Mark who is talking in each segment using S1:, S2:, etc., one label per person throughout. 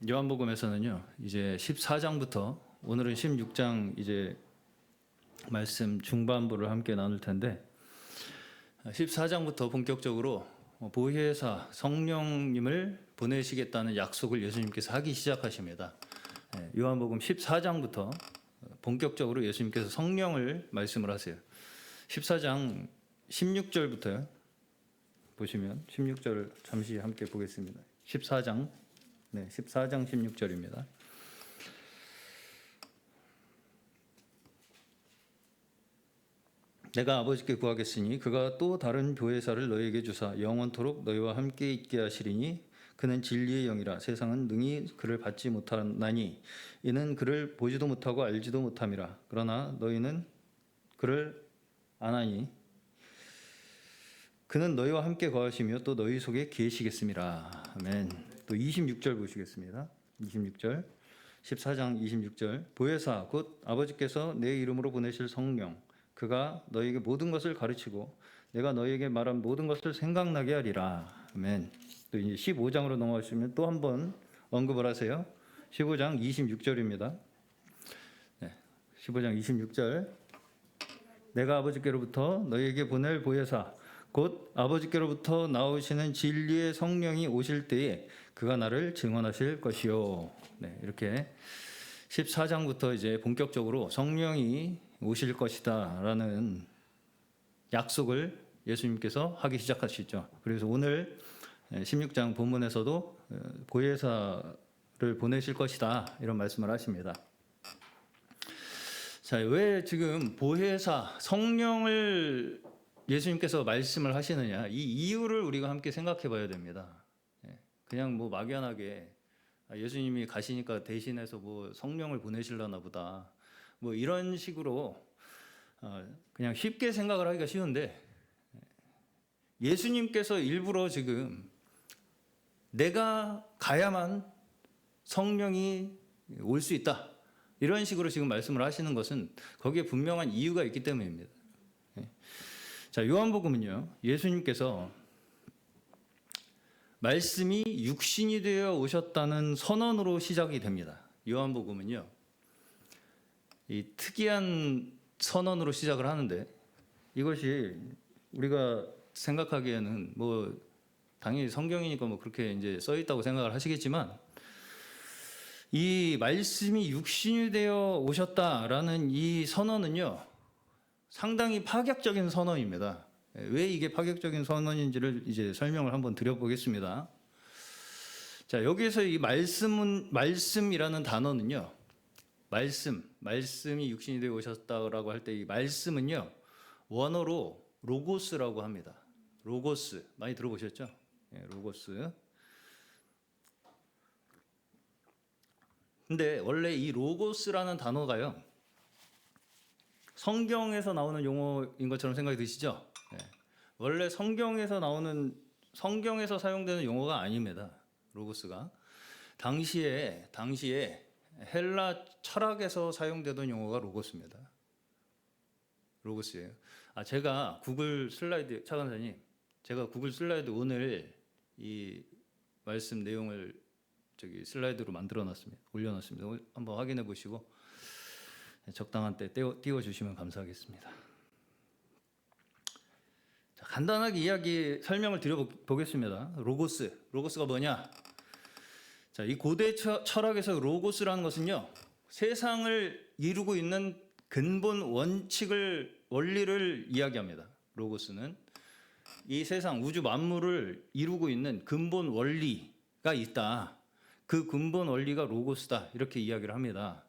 S1: 요한복음에서는요, 이제 14장부터 오늘은 16장 이제 말씀 중반부를 함께 나눌 텐데 14장부터 본격적으로 보혜사 성령님을 보내시겠다는 약속을 예수님께서 하기 시작하십니다. 요한복음 14장부터 본격적으로 예수님께서 성령을 말씀을 하세요. 14장 16절부터요. 보시면 16절을 잠시 함께 보겠습니다. 14장 16절입니다. 내가 아버지께 구하겠으니 그가 또 다른 보혜사를 너희에게 주사 영원토록 너희와 함께 있게 하시리니 그는 진리의 영이라. 세상은 능히 그를 받지 못하나니 이는 그를 보지도 못하고 알지도 못함이라. 그러나 너희는 그를 아나니 그는 너희와 함께 거하시며 또 너희 속에 계시겠음이라. 아멘. 또 26절 보시겠습니다. 26절 14장 26절 보혜사 곧 아버지께서 내 이름으로 보내실 성령 그가 너희에게 모든 것을 가르치고 내가 너희에게 말한 모든 것을 생각나게 하리라. 아멘. 또 이제 15장으로 넘어가시면 또 한 번 언급을 하세요. 15장 26절입니다. 15장 26절 내가 아버지께로부터 너희에게 보낼 보혜사 곧 아버지께로부터 나오시는 진리의 성령이 오실 때에 그가 나를 증언하실 것이요. 이렇게 14장부터 이제 본격적으로 성령이 오실 것이다라는 약속을 예수님께서 하기 시작하시죠. 그래서 오늘 16장 본문에서도 보혜사를 보내실 것이다 이런 말씀을 하십니다. 자, 왜 지금 보혜사 성령을 예수님께서 말씀을 하시느냐, 이 이유를 우리가 함께 생각해 봐야 됩니다. 그냥 뭐 막연하게 예수님이 가시니까 대신해서 뭐 성령을 보내시려나 보다 뭐 이런 식으로 그냥 쉽게 생각을 하기가 쉬운데, 예수님께서 일부러 지금 내가 가야만 성령이 올 수 있다 이런 식으로 지금 말씀을 하시는 것은 거기에 분명한 이유가 있기 때문입니다. 자, 요한복음은요, 예수님께서 말씀이 육신이 되어 오셨다는 선언으로 시작이 됩니다. 요한복음은요, 이 특이한 선언으로 시작을 하는데, 이것이 우리가 생각하기에는 뭐 당연히 성경이니까 뭐 그렇게 이제 써 있다고 생각을 하시겠지만, 이 말씀이 육신이 되어 오셨다라는 이 선언은요, 상당히 파격적인 선언입니다. 왜 이게 파격적인 선언인지를 이제 설명을 한번 드려보겠습니다. 자, 여기서 이 말씀이라는 단어는요, 말씀이 육신이 되어 오셨다라고 할 때 이 말씀은요, 원어로 로고스라고 합니다. 로고스 많이 들어보셨죠? 로고스. 근데 원래 이 로고스라는 단어가요, 성경에서 나오는 용어인 것처럼 생각이 드시죠? 원래 성경에서 사용되는 용어가 아닙니다. 로고스가 당시에 헬라 철학에서 사용되던 용어가 로고스입니다. 로고스예요. 제가 구글 슬라이드, 차 간사님, 제가 구글 슬라이드 오늘 이 말씀 내용을 슬라이드로 만들어놨습니다. 올려놨습니다. 한번 확인해 보시고 적당한 때 띄워주시면 감사하겠습니다. 자, 간단하게 설명을 드려보겠습니다. 로고스가 뭐냐? 자, 이 고대 철학에서 로고스라는 것은요, 세상을 이루고 있는 근본 원리를 이야기합니다. 로고스는 이 세상 우주 만물을 이루고 있는 근본 원리가 있다. 그 근본 원리가 로고스다 이렇게 이야기를 합니다.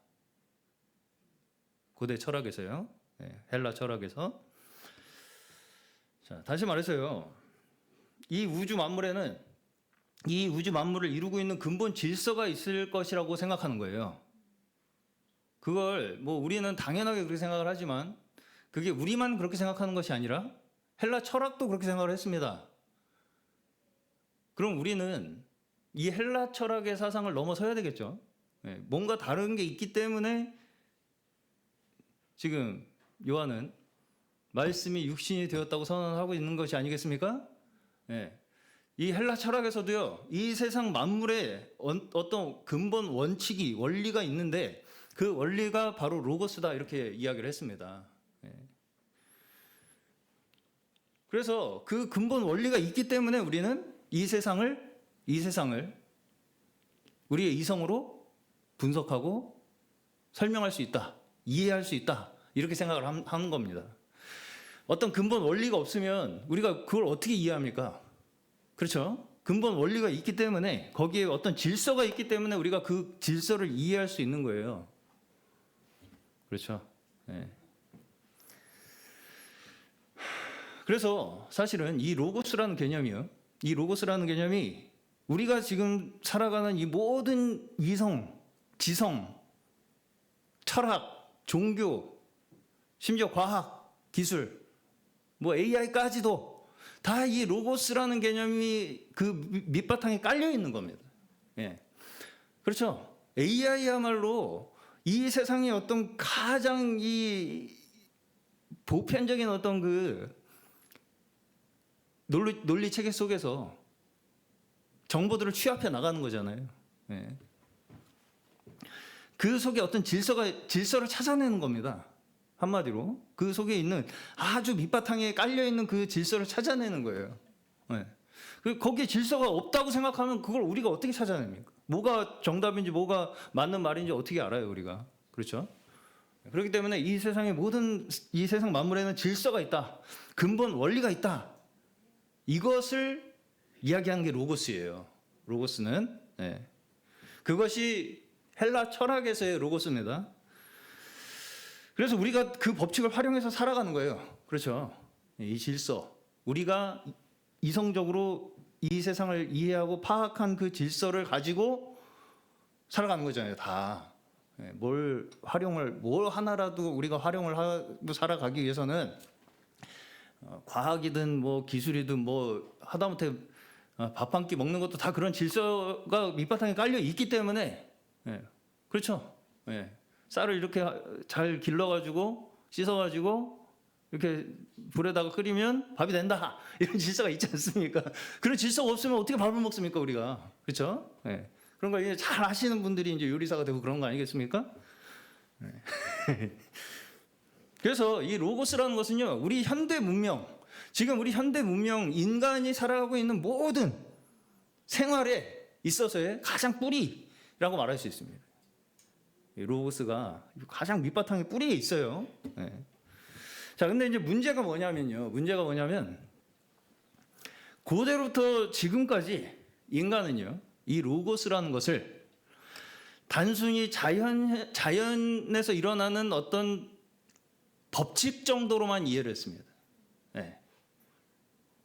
S1: 고대 철학에서요. 헬라 철학에서. 자, 다시 말해서요, 이 우주 만물에는 이 우주 만물을 이루고 있는 근본 질서가 있을 것이라고 생각하는 거예요. 그걸 뭐 우리는 당연하게 그렇게 생각을 하지만 그게 우리만 그렇게 생각하는 것이 아니라 헬라 철학도 그렇게 생각을 했습니다. 그럼 우리는 이 헬라 철학의 사상을 넘어서야 되겠죠. 뭔가 다른 게 있기 때문에 지금 요한은 말씀이 육신이 되었다고 선언하고 있는 것이 아니겠습니까? 이 헬라 철학에서도요, 이 세상 만물에 어떤 근본 원칙이, 원리가 있는데 그 원리가 바로 로고스다 이렇게 이야기를 했습니다. 예. 그래서 그 근본 원리가 있기 때문에 우리는 이 세상을 우리의 이성으로 분석하고 설명할 수 있다, 이해할 수 있다 이렇게 생각을 하는 겁니다. 어떤 근본 원리가 없으면 우리가 그걸 어떻게 이해합니까? 그렇죠? 근본 원리가 있기 때문에 거기에 어떤 질서가 있기 때문에 우리가 그 질서를 이해할 수 있는 거예요. 그렇죠? 네. 그래서 사실은 이 로고스라는 개념이요. 이 로고스라는 개념이 우리가 지금 살아가는 이 모든 이성, 지성, 철학, 종교, 심지어 과학, 기술, 뭐 AI까지도 다 이 로고스라는 개념이 그 밑바탕에 깔려 있는 겁니다. 예. 그렇죠. AI야말로 이 세상의 어떤 가장 이 보편적인 어떤 그 논리 체계 속에서 정보들을 취합해 나가는 거잖아요. 예. 그 속에 어떤 질서를 찾아내는 겁니다. 한마디로 그 속에 있는 아주 밑바탕에 깔려 있는 그 질서를 찾아내는 거예요. 네. 거기에 질서가 없다고 생각하면 그걸 우리가 어떻게 찾아냅니까? 뭐가 정답인지 뭐가 맞는 말인지 어떻게 알아요, 우리가? 그렇죠? 그렇기 때문에 이 세상 만물에는 질서가 있다, 근본 원리가 있다. 이것을 이야기하는 게 로고스예요. 로고스는 네. 그것이 헬라 철학에서의 로고스입니다. 그래서 우리가 그 법칙을 활용해서 살아가는 거예요. 그렇죠? 이 질서, 우리가 이성적으로 이 세상을 이해하고 파악한 그 질서를 가지고 살아가는 거잖아요. 다. 뭘 하나라도 우리가 활용을 하고 살아가기 위해서는 과학이든 뭐 기술이든 뭐 하다못해 밥 한 끼 먹는 것도 다 그런 질서가 밑바탕에 깔려 있기 때문에 그렇죠? 쌀을 이렇게 잘 길러가지고 씻어가지고 이렇게 불에다가 끓이면 밥이 된다 이런 질서가 있지 않습니까? 그런 질서가 없으면 어떻게 밥을 먹습니까 우리가? 그렇죠? 그런 걸 이제 잘 아시는 분들이 이제 요리사가 되고 그런 거 아니겠습니까? 그래서 이 로고스라는 것은요, 우리 현대 문명, 지금 우리 현대 문명 인간이 살아가고 있는 모든 생활에 있어서의 가장 뿌리라고 말할 수 있습니다. 로고스가 가장 밑바탕에 뿌리에 있어요. 자, 근데 이제 문제가 뭐냐면 고대로부터 지금까지 인간은요, 이 로고스라는 것을 단순히 자연에서 일어나는 어떤 법칙 정도로만 이해를 했습니다.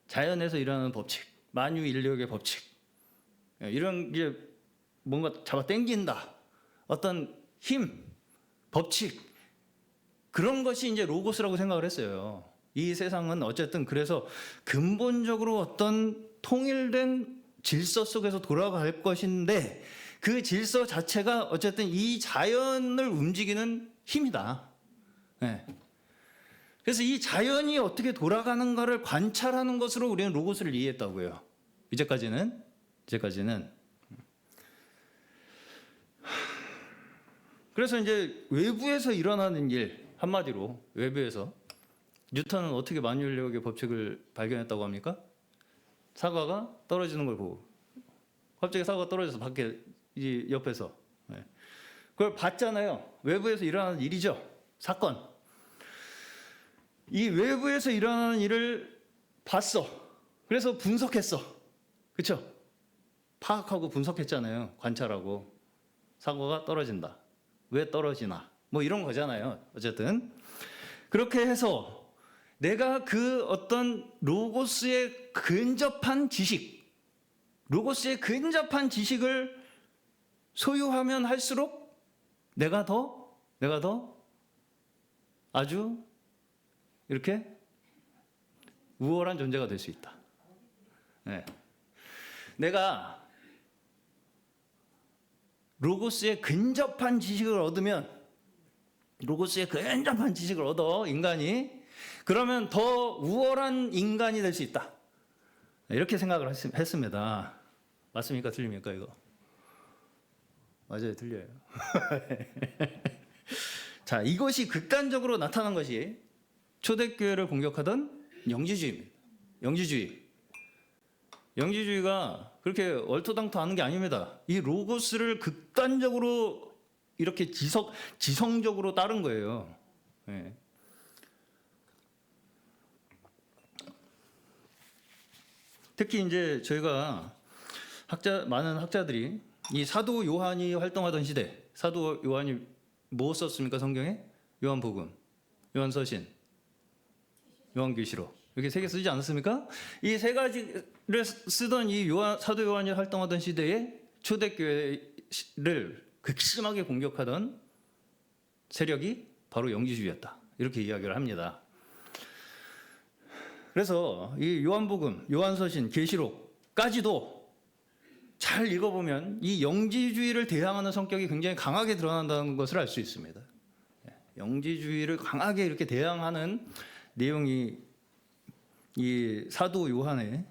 S1: 자연에서 일어나는 법칙, 만유인력의 법칙, 이런 게 뭔가 잡아 당긴다, 어떤 힘, 법칙, 그런 것이 이제 로고스라고 생각을 했어요. 이 세상은 어쨌든 그래서 근본적으로 어떤 통일된 질서 속에서 돌아갈 것인데 그 질서 자체가 어쨌든 이 자연을 움직이는 힘이다. 그래서 이 자연이 어떻게 돌아가는가를 관찰하는 것으로 우리는 로고스를 이해했다고요. 이제까지는. 그래서 이제 외부에서 일어나는 일, 한마디로 외부에서 뉴턴은 어떻게 만유인력의 법칙을 발견했다고 합니까? 사과가 떨어지는 걸 보고, 갑자기 사과가 떨어져서 밖에 이 옆에서 그걸 봤잖아요. 외부에서 일어나는 일이죠. 사건. 이 외부에서 일어나는 일을 봤어. 그래서 분석했어. 그렇죠? 파악하고 분석했잖아요. 관찰하고. 사과가 떨어진다. 왜 떨어지나? 뭐 이런 거잖아요. 어쨌든 그렇게 해서 내가 그 어떤 로고스에 근접한 지식을 소유하면 할수록 내가 더 아주 이렇게 우월한 존재가 될 수 있다. 내가 로고스에 근접한 지식을 얻어 인간이, 그러면 더 우월한 인간이 될 수 있다. 이렇게 생각을 했습니다. 맞습니까? 틀립니까 이거? 맞아요, 틀려요. 자, 이것이 극단적으로 나타난 것이 초대교회를 공격하던 영지주의입니다. 영지주의가 그렇게 얼토당토하는 게 아닙니다. 이 로고스를 극단적으로 이렇게 지성적으로 따른 거예요. 네. 특히 이제 저희가 많은 학자들이 이 사도 요한이 활동하던 시대, 사도 요한이 뭐 썼습니까? 성경에? 요한복음, 요한서신, 요한계시록 이렇게 세 개 쓰지 않았습니까? 이 세 가지를 쓰던 이 사도 요한이 활동하던 시대에 초대교회를 극심하게 공격하던 세력이 바로 영지주의였다. 이렇게 이야기를 합니다. 그래서 이 요한복음, 요한서신, 계시록까지도 잘 읽어보면 이 영지주의를 대항하는 성격이 굉장히 강하게 드러난다는 것을 알 수 있습니다. 영지주의를 강하게 이렇게 대항하는 내용이 이 사도 요한의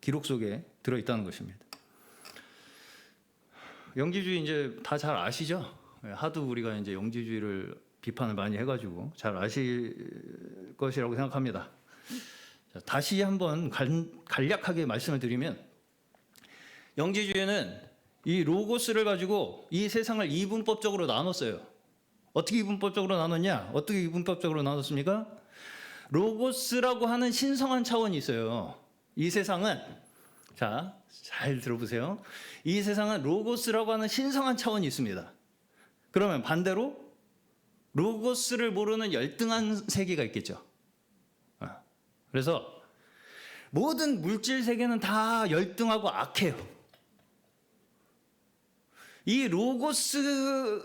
S1: 기록 속에 들어있다는 것입니다. 영지주의 이제 다 잘 아시죠? 하도 우리가 이제 영지주의를 비판을 많이 해가지고 잘 아실 것이라고 생각합니다. 자, 다시 한번 간략하게 말씀을 드리면 영지주의는 이 로고스를 가지고 이 세상을 이분법적으로 나눴어요. 어떻게 이분법적으로 나눴냐? 어떻게 이분법적으로 나눴습니까? 로고스라고 하는 신성한 차원이 있어요. 이 세상은, 자, 잘 들어보세요. 이 세상은 로고스라고 하는 신성한 차원이 있습니다. 그러면 반대로 로고스를 모르는 열등한 세계가 있겠죠. 그래서 모든 물질 세계는 다 열등하고 악해요. 이 로고스로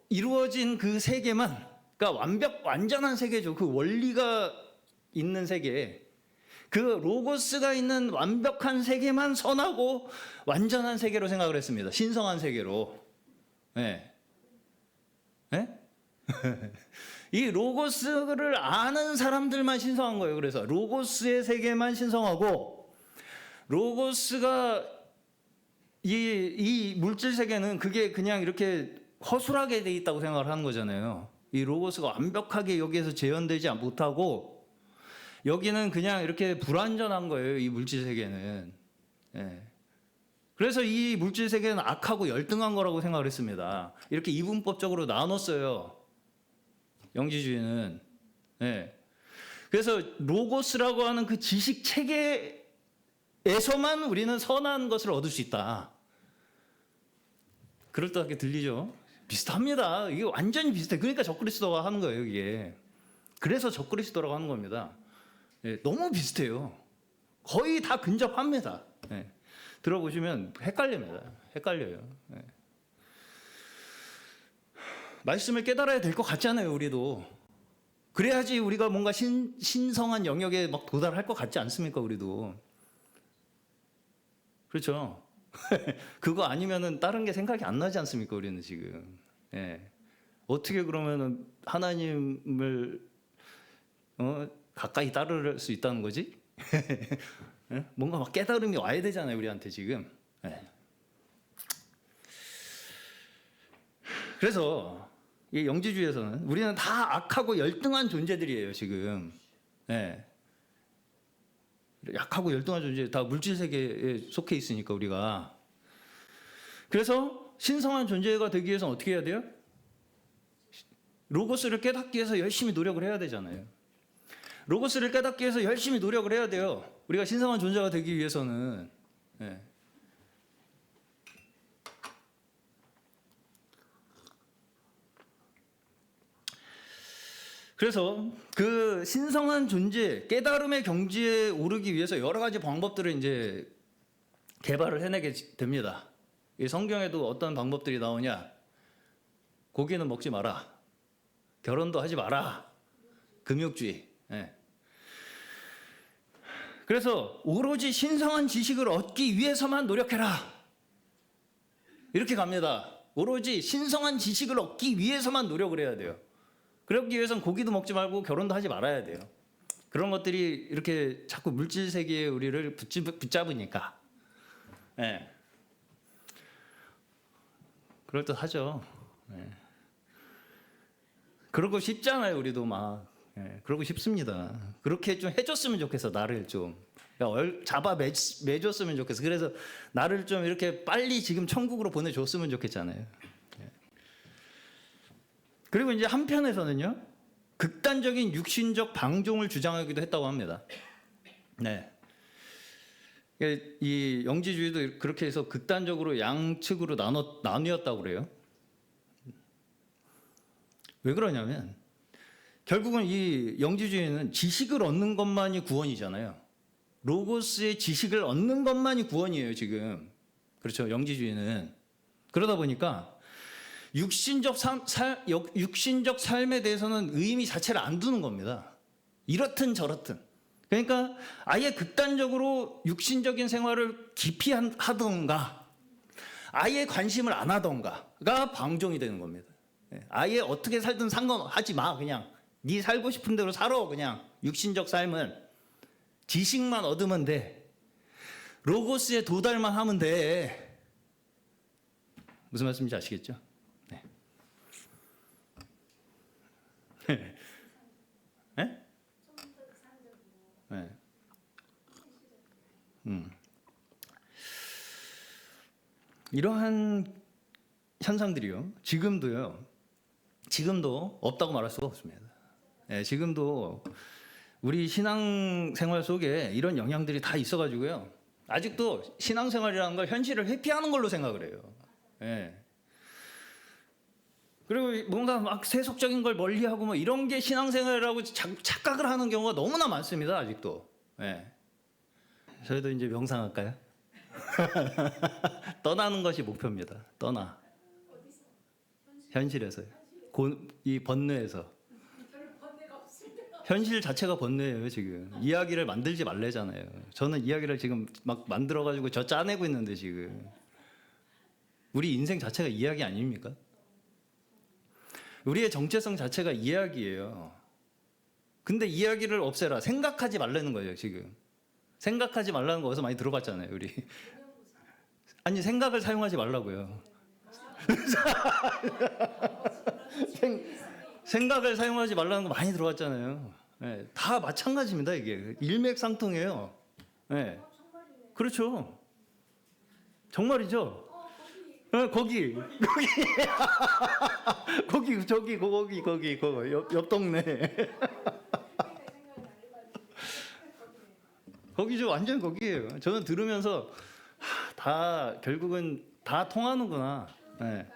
S1: 이루어진 그 세계만, 그러니까 완전한 세계죠. 그 원리가 있는 세계, 그 로고스가 있는 완벽한 세계만 선하고 완전한 세계로 생각을 했습니다. 신성한 세계로. 네. 네? 이 로고스를 아는 사람들만 신성한 거예요. 그래서 로고스의 세계만 신성하고, 로고스가 이 물질 세계는 그게 그냥 이렇게 허술하게 돼 있다고 생각을 하는 거잖아요. 이 로고스가 완벽하게 여기에서 재현되지 못하고 여기는 그냥 이렇게 불완전한 거예요. 이 물질 세계는. 예. 그래서 이 물질 세계는 악하고 열등한 거라고 생각을 했습니다. 이렇게 이분법적으로 나눴어요. 영지주의는. 예. 그래서 로고스라고 하는 그 지식 체계에서만 우리는 선한 것을 얻을 수 있다. 그럴듯하게 들리죠? 비슷합니다. 이게 완전히 비슷해. 그러니까 적그리스도가 하는 거예요, 이게. 그래서 적그리스도라고 하는 겁니다. 예, 너무 비슷해요. 거의 다 근접합니다. 예. 들어보시면 헷갈립니다. 헷갈려요. 예. 말씀을 깨달아야 될 것 같잖아요, 우리도. 그래야지 우리가 뭔가 신성한 영역에 막 도달할 것 같지 않습니까, 우리도. 그렇죠? 그거 아니면은 다른 게 생각이 안 나지 않습니까, 우리는 지금. 예. 어떻게 그러면은 하나님을 가까이 따를 수 있다는 거지? 예? 뭔가 막 깨달음이 와야 되잖아요, 우리한테 지금. 예. 그래서 이 영지주의에서는 우리는 다 악하고 열등한 존재들이에요, 지금. 예. 약하고 열등한 존재, 다 물질 세계에 속해 있으니까 우리가. 그래서 신성한 존재가 되기 위해서는 어떻게 해야 돼요? 로고스를 깨닫기 위해서 열심히 노력을 해야 되잖아요. 로고스를 깨닫기 위해서 열심히 노력을 해야 돼요. 우리가 신성한 존재가 되기 위해서는. 예. 그래서 그 신성한 존재, 깨달음의 경지에 오르기 위해서 여러 가지 방법들을 이제 개발을 해내게 됩니다. 이 성경에도 어떤 방법들이 나오냐? 고기는 먹지 마라. 결혼도 하지 마라. 금욕주의. 예. 그래서 오로지 신성한 지식을 얻기 위해서만 노력해라. 이렇게 갑니다. 오로지 신성한 지식을 얻기 위해서만 노력을 해야 돼요. 그러기 위해서는 고기도 먹지 말고 결혼도 하지 말아야 돼요. 그런 것들이 이렇게 자꾸 물질 세계에 우리를 붙잡으니까, 예. 그럴듯하죠. 예. 그러고 싶잖아요, 우리도 막. 예. 그러고 싶습니다. 그렇게 좀 해줬으면 좋겠어, 나를 좀. 잡아 매줬으면 좋겠어. 그래서 나를 좀 이렇게 빨리 지금 천국으로 보내줬으면 좋겠잖아요. 예. 그리고 이제 한편에서는요, 극단적인 육신적 방종을 주장하기도 했다고 합니다. 네. 이 영지주의도 그렇게 해서 극단적으로 양측으로 나뉘었다고 그래요. 왜 그러냐면 결국은 이 영지주의는 지식을 얻는 것만이 구원이잖아요. 로고스의 지식을 얻는 것만이 구원이에요, 지금. 그렇죠, 영지주의는. 그러다 보니까 육신적 삶에 대해서는 의미 자체를 안 두는 겁니다. 이렇든 저렇든. 그러니까 아예 극단적으로 육신적인 생활을 기피 하던가 아예 관심을 안 하던가가 방종이 되는 겁니다. 아예 어떻게 살든 상관하지 마. 그냥 네 살고 싶은 대로 살아. 그냥 육신적 삶은 지식만 얻으면 돼. 로고스에 도달만 하면 돼. 무슨 말씀인지 아시겠죠? 네. 네? 네. 이러한 현상들이요. 지금도 없다고 말할 수가 없습니다. 네, 지금도 우리 신앙생활 속에 이런 영향들이 다 있어가지고요. 아직도 신앙생활이라는 걸 현실을 회피하는 걸로 생각을 해요. 네. 그리고 뭔가 막 세속적인 걸 멀리하고 뭐 이런 게 신앙생활이라고 착각을 하는 경우가 너무나 많습니다. 아직도. 네. 저희도 이제 명상할까요? 떠나는 것이 목표입니다. 떠나. 현실에서요. 이 번뇌에서. 현실 자체가 번뇌예요, 지금. 이야기를 만들지 말래잖아요. 저는 이야기를 지금 막 만들어가지고 저 짜내고 있는데 지금. 우리 인생 자체가 이야기 아닙니까? 우리의 정체성 자체가 이야기예요. 근데 이야기를 없애라. 생각하지 말라는 거예요, 지금. 생각하지 말라는 거 어디서 많이 들어봤잖아요, 우리. 아니, 생각을 사용하지 말라고요. 생각을 사용하지 말라는 거 많이 들어봤잖아요. 네, 다 마찬가지입니다, 이게. 일맥상통해요. 네. 그렇죠. 정말이죠. 네, 거기. 거기, 옆 동네. 거기죠, 완전 거기예요. 저는 들으면서 결국은 다 통하는구나. 네.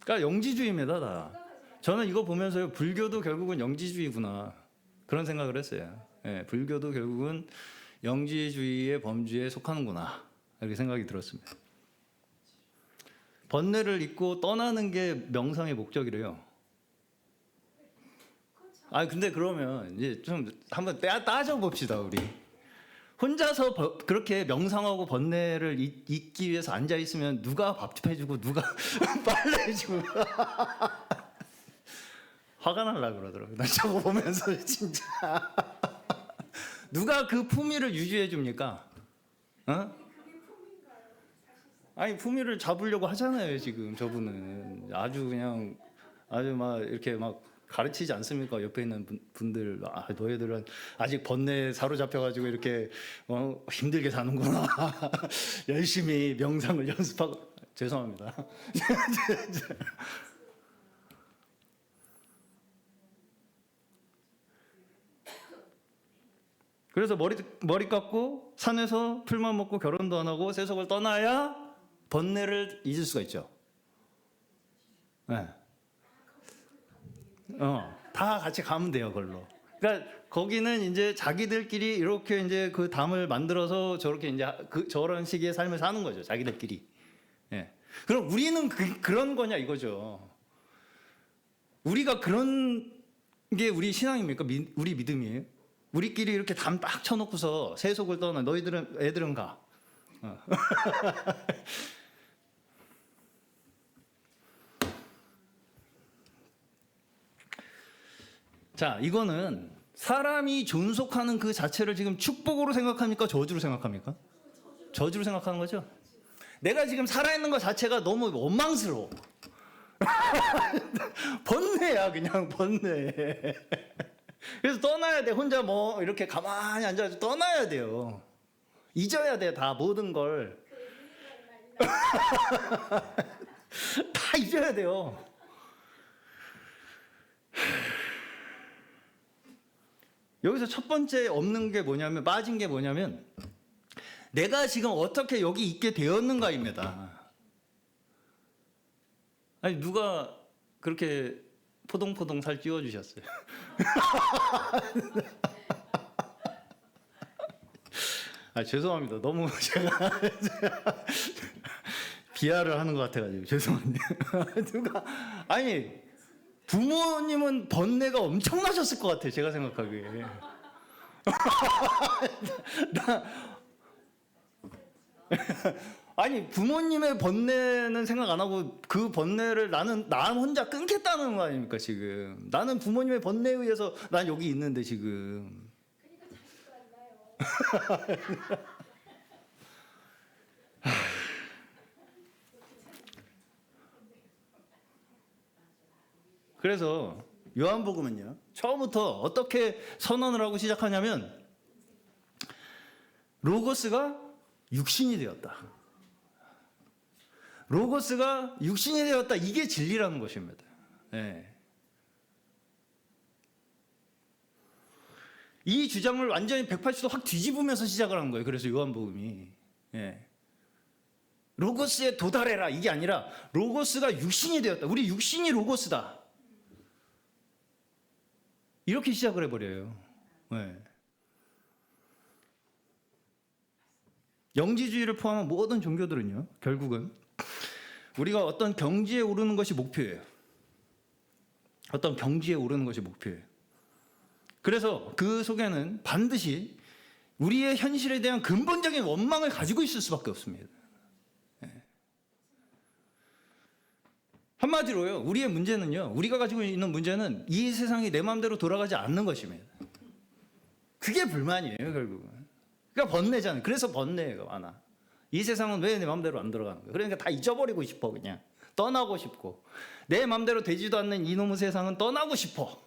S1: 그러니까 영지주의입니다, 다. 저는 이거 보면서요, 불교도 결국은 영지주의구나 그런 생각을 했어요. 네, 불교도 결국은 영지주의의 범주에 속하는구나 이렇게 생각이 들었습니다. 번뇌를 잊고 떠나는 게 명상의 목적이래요. 근데 그러면 이제 좀 한번 따져 봅시다, 우리. 혼자서 그렇게 명상하고 번뇌를 잊기 위해서 앉아 있으면 누가 밥 해주고 누가 빨래 해주고 화가 날라 그러더라고요. 나 저거 보면서 진짜 누가 그 품위를 유지해 줍니까? 어? 아니 품위를 잡으려고 하잖아요, 지금 저분은. 아주 막 이렇게 막 가르치지 않습니까? 옆에 있는 분들. 너희들은 아직 번뇌에 사로잡혀가지고 이렇게 힘들게 사는구나. 열심히 명상을 연습하고. 죄송합니다. 그래서 머리 깎고 산에서 풀만 먹고 결혼도 안 하고 세속을 떠나야 번뇌를 잊을 수가 있죠. 네. 다 같이 가면 돼요, 그걸로. 그러니까 거기는 이제 자기들끼리 이렇게 이제 그 담을 만들어서 저렇게 이제 저런 식의 삶을 사는 거죠, 자기들끼리. 예. 그럼 우리는 그런 거냐 이거죠. 우리가 그런 게 우리 신앙입니까? 우리 믿음이에요? 우리끼리 이렇게 담 딱 쳐놓고서 세속을 떠나. 애들은 가. 자, 이거는 사람이 존속하는 그 자체를 지금 축복으로 생각합니까? 저주로 생각합니까? 저주로 생각하는 거죠. 내가 지금 살아있는 것 자체가 너무 원망스러워. 번뇌야, 그냥 번뇌. 그래서 떠나야 돼. 혼자 뭐 이렇게 가만히 앉아서 떠나야 돼요. 잊어야 돼, 다 모든 걸. 다 잊어야 돼요. 여기서 첫 번째 없는 게 뭐냐면, 빠진 게 뭐냐면, 내가 지금 어떻게 여기 있게 되었는가입니다. 아니, 누가 그렇게 포동포동 살 찌워주셨어요? 아, 죄송합니다. 너무 제가 비하를 하는 것 같아가지고 죄송한데. 누가, 아니, 부모님은 번뇌가 엄청나셨을 것 같아, 제가 생각하기에. 아니, 부모님의 번뇌는 생각 안 하고 그 번뇌를 나 혼자 끊겠다는 거 아닙니까, 지금. 나는 부모님의 번뇌에 의해서 난 여기 있는데, 지금. 그래서 요한복음은요, 처음부터 어떻게 선언을 하고 시작하냐면, 로고스가 육신이 되었다. 로고스가 육신이 되었다. 이게 진리라는 것입니다. 네. 이 주장을 완전히 180도 확 뒤집으면서 시작을 한 거예요. 그래서 요한복음이. 네. 로고스에 도달해라. 이게 아니라 로고스가 육신이 되었다. 우리 육신이 로고스다. 이렇게 시작을 해버려요. 네. 영지주의를 포함한 모든 종교들은요, 결국은 우리가 어떤 경지에 오르는 것이 목표예요. 어떤 경지에 오르는 것이 목표예요. 그래서 그 속에는 반드시 우리의 현실에 대한 근본적인 원망을 가지고 있을 수밖에 없습니다. 네. 한마디로요, 우리의 문제는요, 우리가 가지고 있는 문제는 이 세상이 내 마음대로 돌아가지 않는 것입니다. 그게 불만이에요, 결국은. 그러니까 번뇌잖아요. 그래서 번뇌가 많아. 이 세상은 왜 내 마음대로 안 돌아가는 거야? 그러니까 다 잊어버리고 싶어, 그냥. 떠나고 싶고. 내 마음대로 되지도 않는 이놈의 세상은 떠나고 싶어.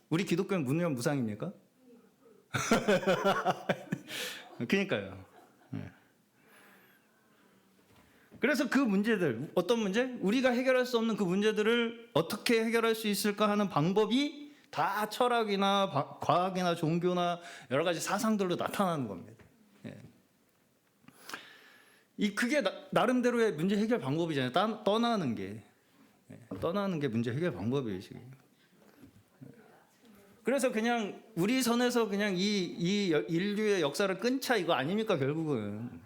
S1: 우리 기독교는 무념 무상입니까? 그러니까요. 그래서 그 문제들, 어떤 문제? 우리가 해결할 수 없는 그 문제들을 어떻게 해결할 수 있을까 하는 방법이 다 철학이나 과학이나 종교나 여러 가지 사상들로 나타나는 겁니다. 예. 그게 나름대로의 문제 해결 방법이잖아요. 떠나는 게. 떠나는 게 문제 해결 방법이에요, 지금. 그래서 그냥 우리 선에서 그냥 이 인류의 역사를 끊자 이거 아닙니까, 결국은.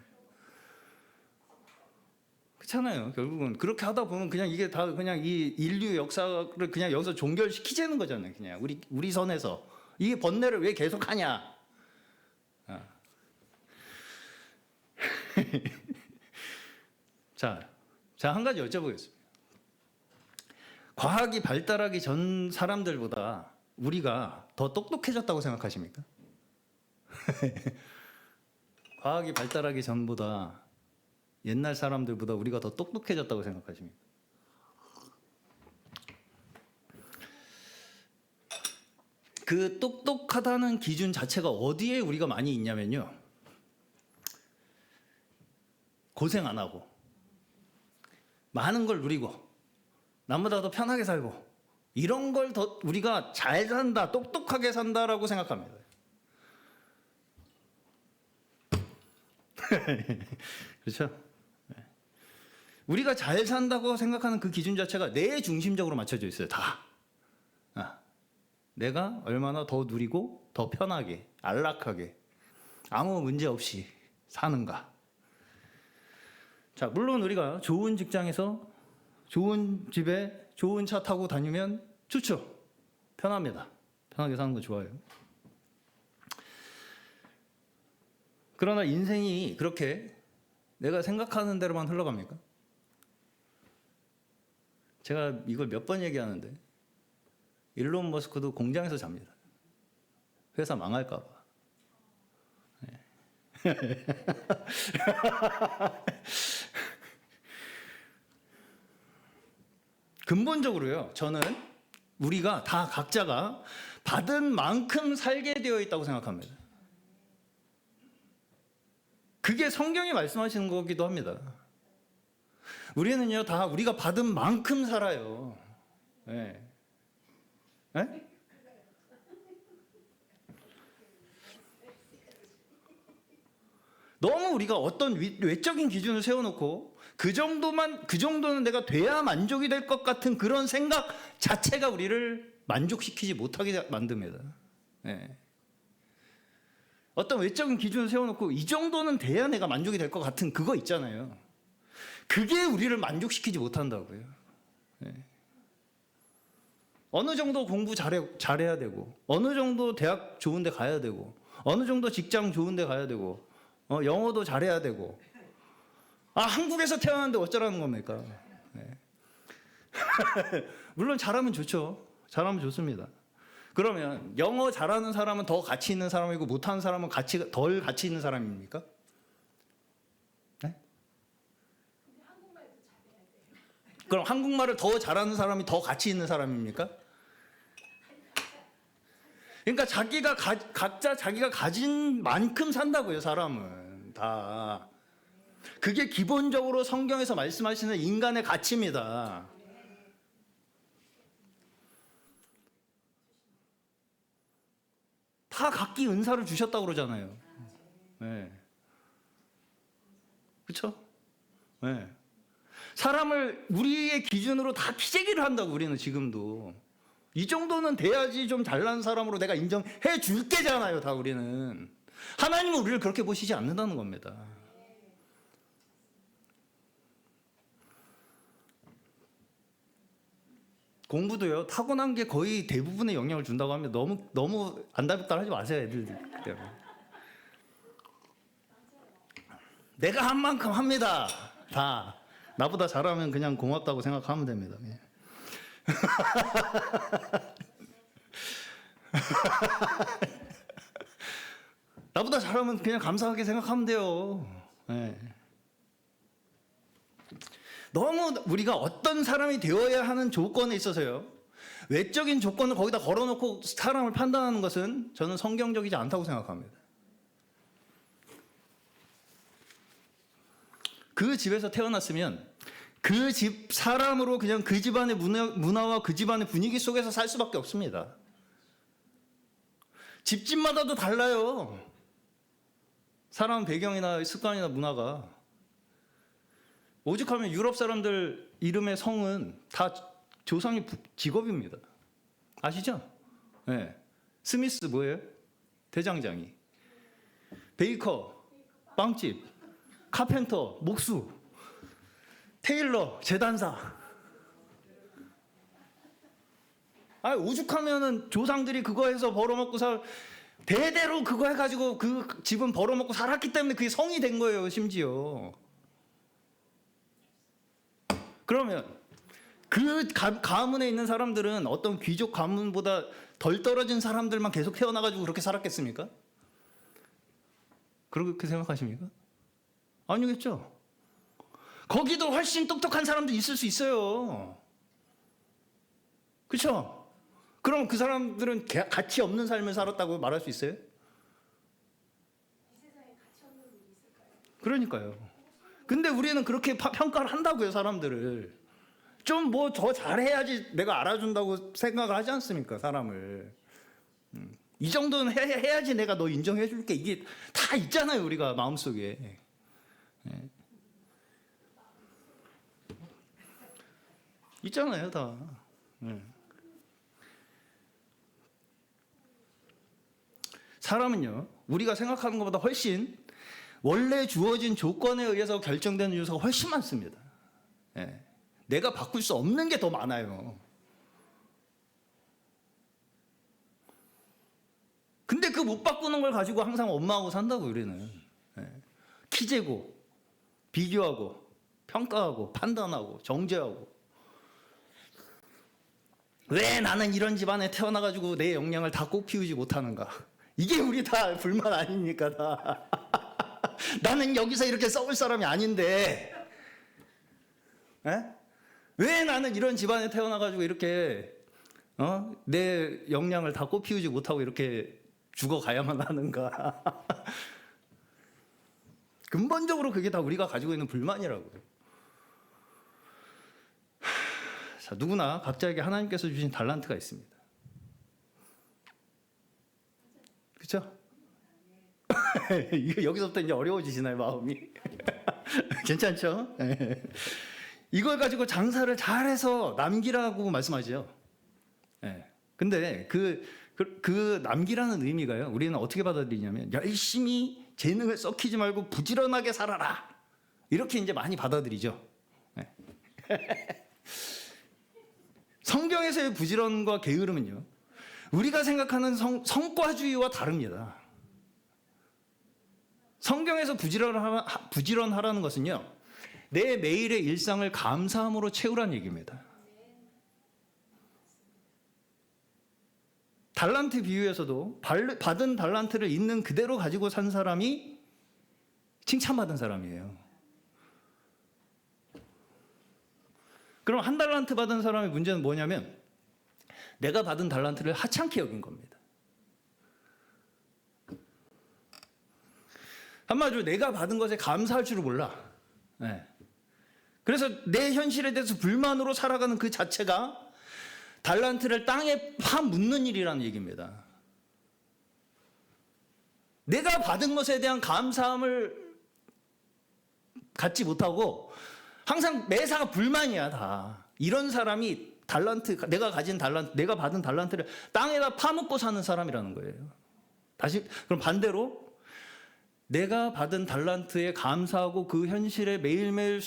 S1: 그렇잖아요. 결국은 그렇게 하다 보면 그냥 이게 다 그냥 이 인류 역사를 그냥 여기서 종결시키자는 거잖아요. 그냥 우리 선에서 이 번뇌를 왜 계속하냐. 자, 한 가지 여쭤보겠습니다. 과학이 발달하기 전 사람들보다 우리가 더 똑똑해졌다고 생각하십니까? 과학이 발달하기 전보다 옛날 사람들보다 우리가 더 똑똑해졌다고 생각하십니까? 그 똑똑하다는 기준 자체가 어디에 우리가 많이 있냐면요, 고생 안 하고 많은 걸 누리고 남보다 더 편하게 살고 이런 걸 더 우리가 잘 산다, 똑똑하게 산다라고 생각합니다. 그렇죠? 우리가 잘 산다고 생각하는 그 기준 자체가 내 중심적으로 맞춰져 있어요. 다. 내가 얼마나 더 누리고 더 편하게, 안락하게, 아무 문제 없이 사는가. 자, 물론 우리가 좋은 직장에서 좋은 집에 좋은 차 타고 다니면 좋죠. 편합니다. 편하게 사는 거 좋아요. 그러나 인생이 그렇게 내가 생각하는 대로만 흘러갑니까? 제가 이걸 몇 번 얘기하는데 일론 머스크도 공장에서 잡니다. 회사 망할까 봐. 근본적으로요, 저는 우리가 다 각자가 받은 만큼 살게 되어 있다고 생각합니다. 그게 성경이 말씀하시는 거기도 합니다. 우리는요, 다 우리가 받은 만큼 살아요. 네. 네? 너무 우리가 어떤 외적인 기준을 세워놓고 그 정도는 내가 돼야 만족이 될 것 같은 그런 생각 자체가 우리를 만족시키지 못하게 만듭니다. 네. 어떤 외적인 기준을 세워놓고 이 정도는 돼야 내가 만족이 될 것 같은 그거 있잖아요. 그게 우리를 만족시키지 못한다고요. 네. 어느 정도 공부 잘해야 되고, 어느 정도 대학 좋은 데 가야 되고, 어느 정도 직장 좋은 데 가야 되고, 영어도 잘해야 되고. 한국에서 태어났는데 어쩌라는 겁니까? 네. 물론 잘하면 좋죠. 잘하면 좋습니다. 그러면 영어 잘하는 사람은 더 가치 있는 사람이고 못하는 사람은 덜 가치 있는 사람입니까? 네? 그럼 한국말을 더 잘하는 사람이 더 가치 있는 사람입니까? 그러니까 각자 자기가 가진 만큼 산다고요, 사람은 다. 그게 기본적으로 성경에서 말씀하시는 인간의 가치입니다. 다 각기 은사를 주셨다고 그러잖아요. 네. 그렇죠? 네. 사람을 우리의 기준으로 다 피재기를 한다고. 우리는 지금도 이 정도는 돼야지 좀 잘난 사람으로 내가 인정해 줄게잖아요. 다 우리는. 하나님은 우리를 그렇게 보시지 않는다는 겁니다. 공부도요, 타고난 게 거의 대부분의 영향을 준다고 하면 너무 안달복달하지 마세요, 애들 때문에. 내가 한 만큼 합니다. 다 나보다 잘하면 그냥 고맙다고 생각하면 됩니다. 나보다 잘하면 그냥 감사하게 생각하면 돼요. 네. 너무 우리가 어떤 사람이 되어야 하는 조건에 있어서요, 외적인 조건을 거기다 걸어놓고 사람을 판단하는 것은 저는 성경적이지 않다고 생각합니다. 그 집에서 태어났으면 그 집 사람으로 그냥 그 집안의 문화와 그 집안의 분위기 속에서 살 수밖에 없습니다. 집집마다도 달라요. 사람 배경이나 습관이나 문화가. 오죽하면 유럽 사람들 이름의 성은 다 조상이 직업입니다. 아시죠? 네. 스미스 뭐예요? 대장장이. 베이커, 빵집. 카펜터, 목수. 테일러, 재단사. 오죽하면은 조상들이 그거 해서 벌어먹고 대대로 그거 해가지고 그 집은 벌어먹고 살았기 때문에 그게 성이 된 거예요, 심지어. 그러면 그 가문에 있는 사람들은 어떤 귀족 가문보다 덜 떨어진 사람들만 계속 태어나가지고 그렇게 살았겠습니까? 그렇게 생각하십니까? 아니겠죠. 거기도 훨씬 똑똑한 사람도 있을 수 있어요. 그렇죠? 그럼 그 사람들은 가치 없는 삶을 살았다고 말할 수 있어요? 그러니까요. 근데 우리는 그렇게 평가를 한다고요, 사람들을. 좀 뭐 더 잘해야지 내가 알아준다고 생각을 하지 않습니까, 사람을. 이 정도는 해야지 내가 너 인정해 줄게. 이게 다 있잖아요, 우리가 마음속에. 네. 있잖아요, 다. 네. 사람은요, 우리가 생각하는 것보다 훨씬 원래 주어진 조건에 의해서 결정되는 요소가 훨씬 많습니다. 네. 내가 바꿀 수 없는 게 더 많아요. 근데 그 못 바꾸는 걸 가지고 항상 원망하고 산다고, 우리는. 네. 키 재고, 비교하고, 평가하고, 판단하고, 정죄하고. 왜 나는 이런 집안에 태어나가지고 내 역량을 다 꼭 피우지 못하는가? 이게 우리 다 불만 아닙니까? 다. 나는 여기서 이렇게 썩을 사람이 아닌데, 에? 왜 나는 이런 집안에 태어나가지고 이렇게 내 역량을 다 꼭 피우지 못하고 이렇게 죽어가야만 하는가? 근본적으로 그게 다 우리가 가지고 있는 불만이라고요. 자, 누구나 각자에게 하나님께서 주신 달란트가 있습니다. 그렇죠? 이거 여기서부터 이제 어려워지시나요, 마음이? 괜찮죠? 이걸 가지고 장사를 잘해서 남기라고 말씀하죠. 근데 그 남기라는 의미가요, 우리는 어떻게 받아들이냐면 열심히 재능을 썩히지 말고 부지런하게 살아라, 이렇게 이제 많이 받아들이죠. 성경에서의 부지런과 게으름은요, 우리가 생각하는 성과주의와 다릅니다. 성경에서 부지런하라는 것은요, 내 매일의 일상을 감사함으로 채우라는 얘기입니다. 달란트 비유에서도 받은 달란트를 있는 그대로 가지고 산 사람이 칭찬받은 사람이에요. 그럼 한 달란트 받은 사람의 문제는 뭐냐면 내가 받은 달란트를 하찮게 여긴 겁니다. 한마디로 내가 받은 것에 감사할 줄을 몰라. 그래서 내 현실에 대해서 불만으로 살아가는 그 자체가 달란트를 땅에 파묻는 일이라는 얘기입니다. 내가 받은 것에 대한 감사함을 갖지 못하고 항상 매사가 불만이야, 다. 이런 사람이 내가 받은 달란트를 땅에다 파묻고 사는 사람이라는 거예요. 그럼 반대로 내가 받은 달란트에 감사하고 그 현실에 매일매일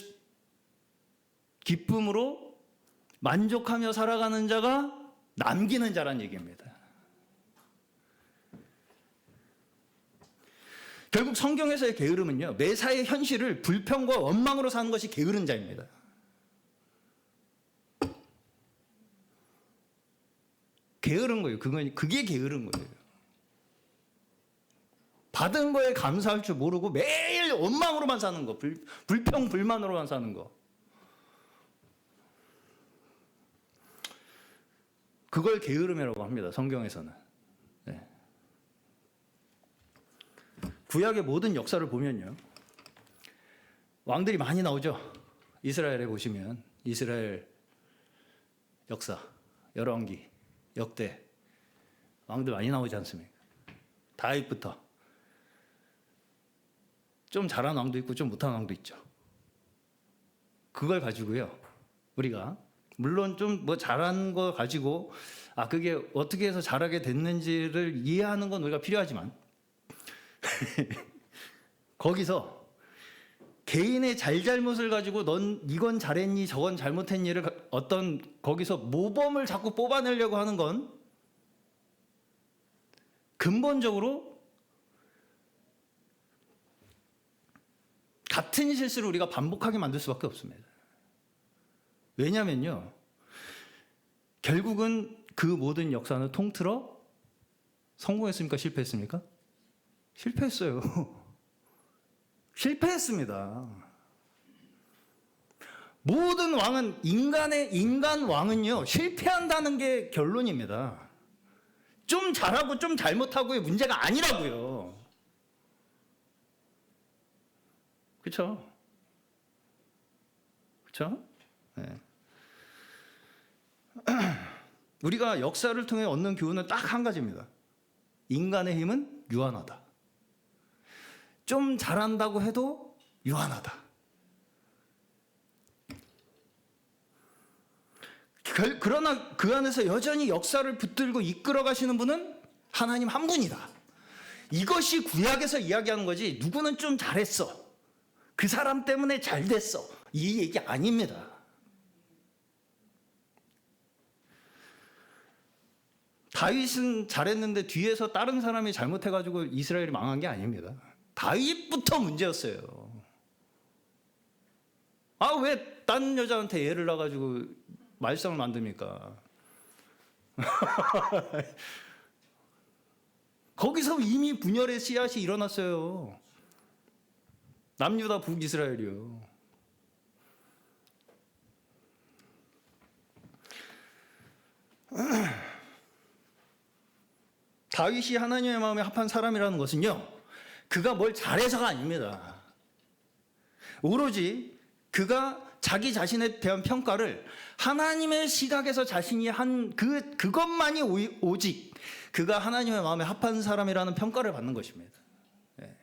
S1: 기쁨으로 만족하며 살아가는 자가 남기는 자란 얘기입니다. 결국 성경에서의 게으름은요, 매사의 현실을 불평과 원망으로 사는 것이 게으른 자입니다. 게으른 거예요. 그게 게으른 거예요. 받은 거에 감사할 줄 모르고 매일 원망으로만 사는 거, 불평 불만으로만 사는 거. 그걸 게으름이라고 합니다, 성경에서는. 구약의 모든 역사를 보면요, 왕들이 많이 나오죠. 이스라엘에 보시면 이스라엘 역사, 열왕기, 역대, 왕들 많이 나오지 않습니까? 다윗부터. 좀 잘한 왕도 있고 좀 못한 왕도 있죠. 그걸 가지고요, 우리가 물론 좀 잘한 거 가지고 그게 어떻게 해서 잘하게 됐는지를 이해하는 건 우리가 필요하지만 거기서 개인의 잘잘못을 가지고 넌 이건 잘했니 저건 잘못했니를 거기서 모범을 자꾸 뽑아내려고 하는 건 근본적으로 같은 실수를 우리가 반복하게 만들 수밖에 없습니다. 왜냐면요, 결국은 그 모든 역사는 통틀어 성공했습니까? 실패했습니까? 실패했어요. 실패했습니다. 모든 왕은 인간 왕은요, 실패한다는 게 결론입니다. 좀 잘하고 좀 잘못하고의 문제가 아니라고요. 그렇죠? 그렇죠? 네. 우리가 역사를 통해 얻는 교훈은 딱 한 가지입니다. 인간의 힘은 유한하다. 좀 잘한다고 해도 유한하다. 그러나 그 안에서 여전히 역사를 붙들고 이끌어 가시는 분은 하나님 한 분이다. 이것이 구약에서 이야기하는 거지, 누구는 좀 잘했어, 그 사람 때문에 잘 됐어, 이 얘기 아닙니다. 다윗은 잘했는데 뒤에서 다른 사람이 잘못해가지고 이스라엘이 망한 게 아닙니다. 다윗부터 문제였어요. 왜 딴 여자한테 애를 낳아가지고 말썽을 만듭니까? 거기서 이미 분열의 씨앗이 일어났어요. 남유다 북이스라엘이요. 다윗이 하나님의 마음에 합한 사람이라는 것은요, 그가 뭘 잘해서가 아닙니다. 오로지 그가 자기 자신에 대한 평가를 하나님의 시각에서 자신이 한 그것만이 오직 그가 하나님의 마음에 합한 사람이라는 평가를 받는 것입니다. 네.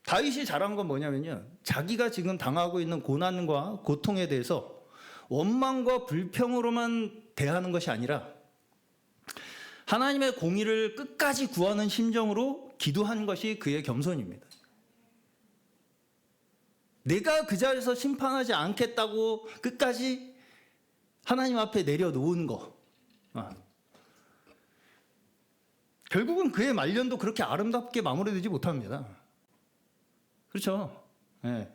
S1: 다윗이 잘한 건 뭐냐면요, 자기가 지금 당하고 있는 고난과 고통에 대해서 원망과 불평으로만 대하는 것이 아니라 하나님의 공의를 끝까지 구하는 심정으로 기도한 것이 그의 겸손입니다. 내가 그 자리에서 심판하지 않겠다고 끝까지 하나님 앞에 내려놓은 거. 결국은 그의 말년도 그렇게 아름답게 마무리되지 못합니다. 그렇죠? 네.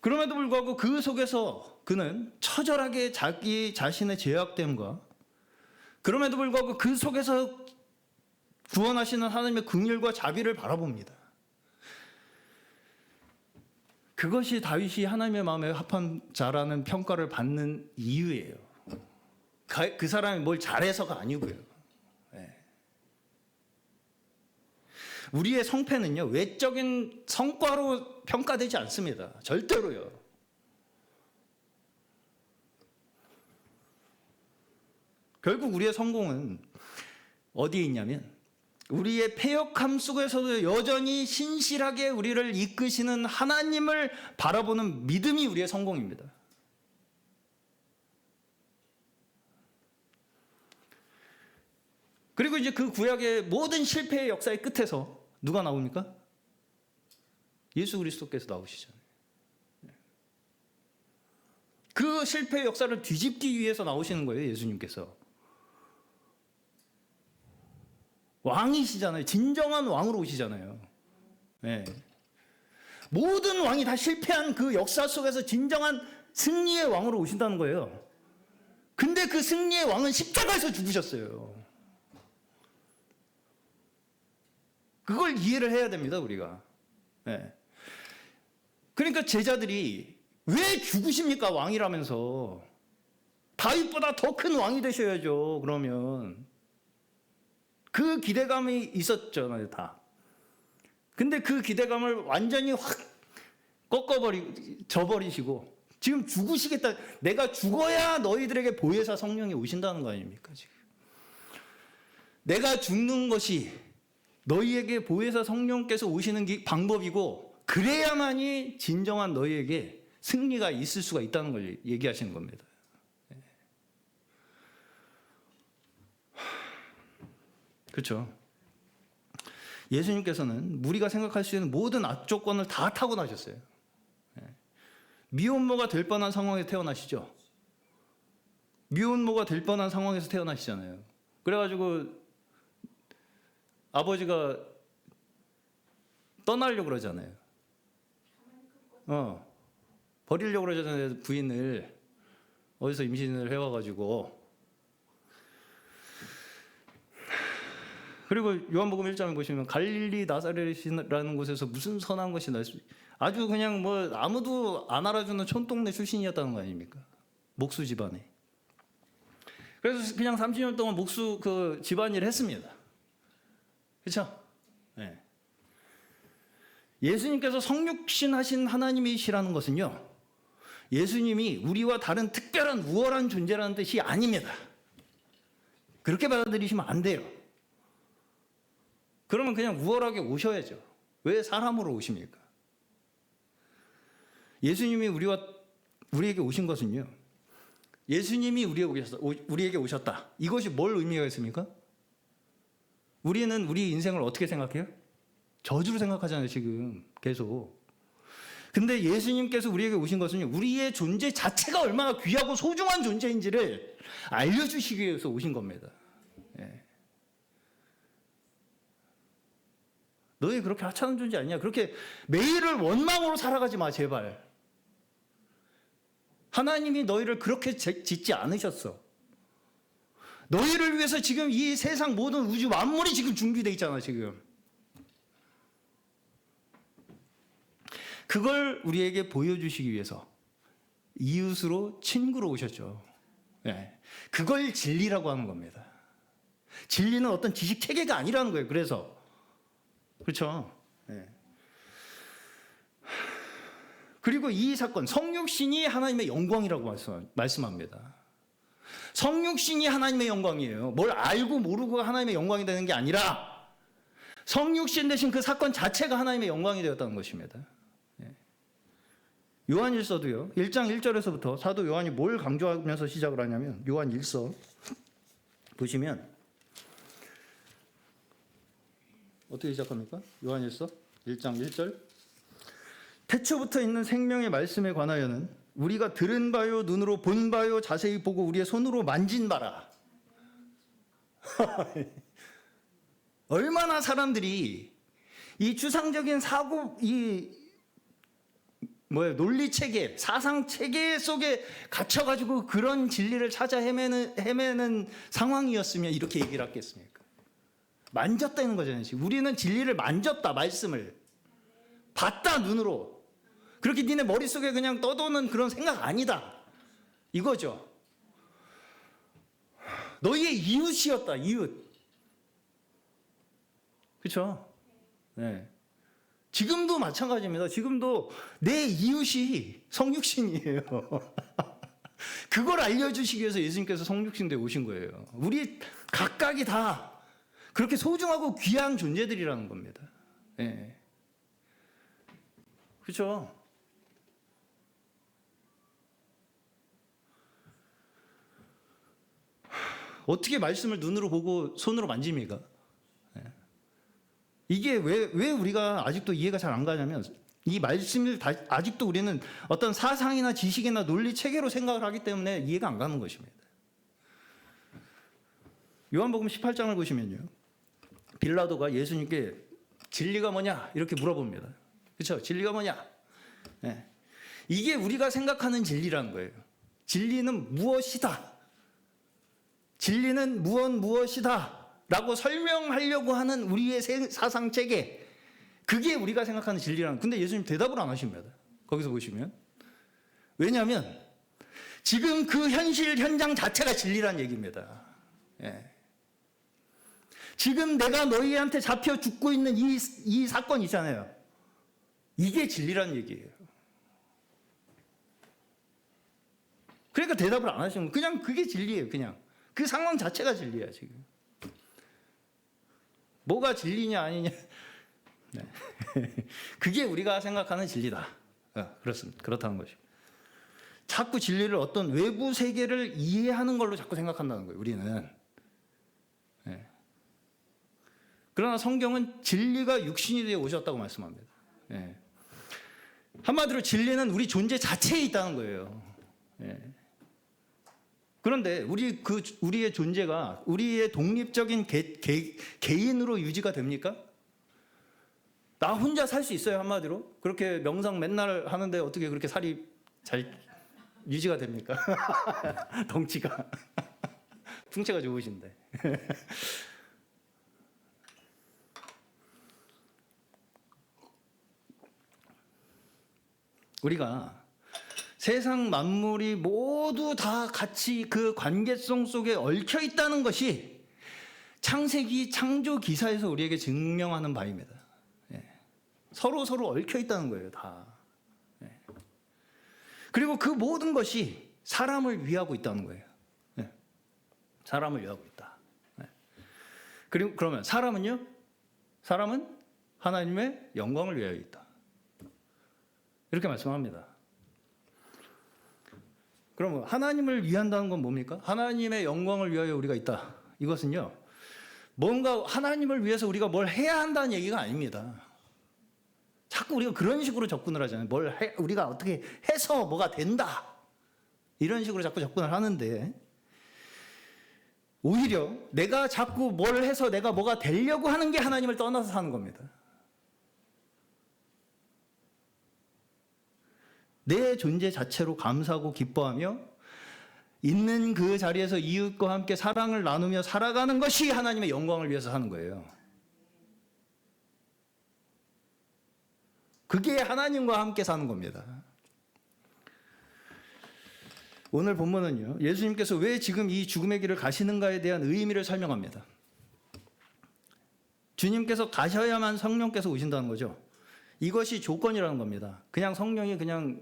S1: 그럼에도 불구하고 그 속에서 그는 처절하게 자기 자신의 죄악됨과, 그럼에도 불구하고 그 속에서 구원하시는 하나님의 긍휼과 자비를 바라봅니다. 그것이 다윗이 하나님의 마음에 합한 자라는 평가를 받는 이유예요. 그 사람이 뭘 잘해서가 아니고요. 네. 우리의 성패는요, 외적인 성과로 평가되지 않습니다. 절대로요. 결국 우리의 성공은 어디에 있냐면, 우리의 패역함 속에서도 여전히 신실하게 우리를 이끄시는 하나님을 바라보는 믿음이 우리의 성공입니다. 그리고 이제 그 구약의 모든 실패의 역사의 끝에서 누가 나옵니까? 예수 그리스도께서 나오시잖아요. 그 실패의 역사를 뒤집기 위해서 나오시는 거예요, 예수님께서. 왕이시잖아요. 진정한 왕으로 오시잖아요. 네. 모든 왕이 다 실패한 그 역사 속에서 진정한 승리의 왕으로 오신다는 거예요. 근데 그 승리의 왕은 십자가에서 죽으셨어요. 그걸 이해를 해야 됩니다, 우리가. 네. 그러니까 제자들이 왜 죽으십니까, 왕이라면서. 다윗보다 더 큰 왕이 되셔야죠, 그러면. 그 기대감이 있었잖아요, 다. 근데 그 기대감을 완전히 확 져버리시고, 지금 죽으시겠다. 내가 죽어야 너희들에게 보혜사 성령이 오신다는 거 아닙니까, 지금. 내가 죽는 것이 너희에게 보혜사 성령께서 오시는 방법이고, 그래야만이 진정한 너희에게 승리가 있을 수가 있다는 걸 얘기하시는 겁니다. 그렇죠. 예수님께서는 우리가 생각할 수 있는 모든 악조건을 다 타고나셨어요. 미혼모가 될 뻔한 상황에 태어나시죠. 미혼모가 될 뻔한 상황에서 태어나시잖아요. 그래가지고 아버지가 떠나려고 그러잖아요. 버리려고 그러잖아요, 부인을. 어디서 임신을 해와가지고. 그리고 요한복음 1장에 보시면 갈릴리 나사렛이라는 곳에서 무슨 선한 것이 날 수, 아주 그냥 뭐 아무도 안 알아주는 촌동네 출신이었다는 거 아닙니까? 목수 집안에. 그래서 그냥 30년 동안 목수 그 집안일을 했습니다. 그렇죠? 네. 예수님께서 성육신 하신 하나님이시라는 것은요, 예수님이 우리와 다른 특별한 우월한 존재라는 뜻이 아닙니다. 그렇게 받아들이시면 안 돼요. 그러면 그냥 우월하게 오셔야죠. 왜 사람으로 오십니까? 예수님이 우리에게 오신 것은요, 예수님이 우리에게 오셨다. 이것이 뭘 의미가 있습니까? 우리는 우리 인생을 어떻게 생각해요? 저주로 생각하잖아요, 지금 계속. 근데 예수님께서 우리에게 오신 것은요, 우리의 존재 자체가 얼마나 귀하고 소중한 존재인지를 알려주시기 위해서 오신 겁니다. 예. 너희 그렇게 하찮은 존재 아니냐? 그렇게 매일을 원망으로 살아가지 마, 제발. 하나님이 너희를 그렇게 짓지 않으셨어. 너희를 위해서 지금 이 세상 모든 우주 만물이 지금 준비되어 있잖아, 지금. 그걸 우리에게 보여주시기 위해서 이웃으로 친구로 오셨죠. 네. 그걸 진리라고 하는 겁니다. 진리는 어떤 지식 체계가 아니라는 거예요. 그래서 그렇죠. 네. 그리고 이 사건, 성육신이 하나님의 영광이라고 말씀합니다. 성육신이 하나님의 영광이에요. 뭘 알고 모르고 하나님의 영광이 되는 게 아니라 성육신 대신 그 사건 자체가 하나님의 영광이 되었다는 것입니다. 요한일서도요. 1장 1절에서부터 사도 요한이 뭘 강조하면서 시작을 하냐면 요한일서 보시면 어떻게 시작합니까? 요한일서 1장 1절 태초부터 있는 생명의 말씀에 관하여는 우리가 들은 바요 눈으로 본 바요 자세히 보고 우리의 손으로 만진 바라. 얼마나 사람들이 이 추상적인 사고 논리 체계, 사상 체계 속에 갇혀가지고 그런 진리를 찾아 헤매는 상황이었으면 이렇게 얘기를 했겠습니까? 만졌다는 거잖아요. 우리는 진리를 만졌다, 말씀을 봤다, 눈으로. 그렇게 니네 머릿속에 그냥 떠도는 그런 생각 아니다, 이거죠. 너희의 이웃이었다, 이웃. 그렇죠? 네. 지금도 마찬가지입니다. 지금도 내 이웃이 성육신이에요. 그걸 알려주시기 위해서 예수님께서 성육신대에 오신 거예요. 우리 각각이 다 그렇게 소중하고 귀한 존재들이라는 겁니다. 네. 그렇죠? 어떻게 말씀을 눈으로 보고 손으로 만집니까? 이게 왜 우리가 아직도 이해가 잘 안 가냐면 이 말씀을 아직도 우리는 어떤 사상이나 지식이나 논리 체계로 생각을 하기 때문에 이해가 안 가는 것입니다. 요한복음 18장을 보시면요. 빌라도가 예수님께 진리가 뭐냐 이렇게 물어봅니다. 그렇죠? 진리가 뭐냐? 네. 이게 우리가 생각하는 진리라는 거예요. 진리는 무엇이다. 진리는 무엇이다. 라고 설명하려고 하는 우리의 사상 체계, 그게 우리가 생각하는 진리라는. 근데 예수님 대답을 안 하십니다. 거기서 보시면. 왜냐하면 지금 그 현장 자체가 진리라는 얘기입니다. 예. 지금 내가 너희한테 잡혀 죽고 있는 이 사건 있잖아요. 이게 진리라는 얘기예요. 그러니까 대답을 안 하시면 그냥 그게 진리예요. 그냥 그 상황 자체가 진리야 지금. 뭐가 진리냐 아니냐. 네. 그게 우리가 생각하는 진리다. 그렇습니다. 그렇다는 것이죠. 자꾸 진리를 어떤 외부 세계를 이해하는 걸로 자꾸 생각한다는 거예요. 우리는. 네. 그러나 성경은 진리가 육신이 되어 오셨다고 말씀합니다. 네. 한마디로 진리는 우리 존재 자체에 있다는 거예요. 네. 그런데 우리의 존재가 우리의 독립적인 개인으로 유지가 됩니까? 나 혼자 살 수 있어요, 한마디로? 그렇게 명상 맨날 하는데 어떻게 그렇게 살이 잘 유지가 됩니까? 덩치가. 풍채가 좋으신데. 우리가 세상 만물이 모두 다 같이 그 관계성 속에 얽혀 있다는 것이 창세기 창조 기사에서 우리에게 증명하는 바입니다. 예. 서로 얽혀 있다는 거예요, 다. 예. 그리고 그 모든 것이 사람을 위하고 있다는 거예요. 예. 사람을 위하고 있다. 예. 그리고 그러면 사람은요? 사람은 하나님의 영광을 위하여 있다. 이렇게 말씀합니다. 그럼 하나님을 위한다는 건 뭡니까? 하나님의 영광을 위하여 우리가 있다. 이것은요, 뭔가 하나님을 위해서 우리가 뭘 해야 한다는 얘기가 아닙니다. 자꾸 우리가 그런 식으로 접근을 하잖아요. 우리가 어떻게 해서 뭐가 된다. 이런 식으로 자꾸 접근을 하는데, 오히려 내가 자꾸 뭘 해서 내가 뭐가 되려고 하는 게 하나님을 떠나서 사는 겁니다. 내 존재 자체로 감사하고 기뻐하며 있는 그 자리에서 이웃과 함께 사랑을 나누며 살아가는 것이 하나님의 영광을 위해서 하는 거예요. 그게 하나님과 함께 사는 겁니다. 오늘 본문은요, 예수님께서 왜 지금 이 죽음의 길을 가시는가에 대한 의미를 설명합니다. 주님께서 가셔야만 성령께서 오신다는 거죠. 이것이 조건이라는 겁니다. 그냥 성령이 그냥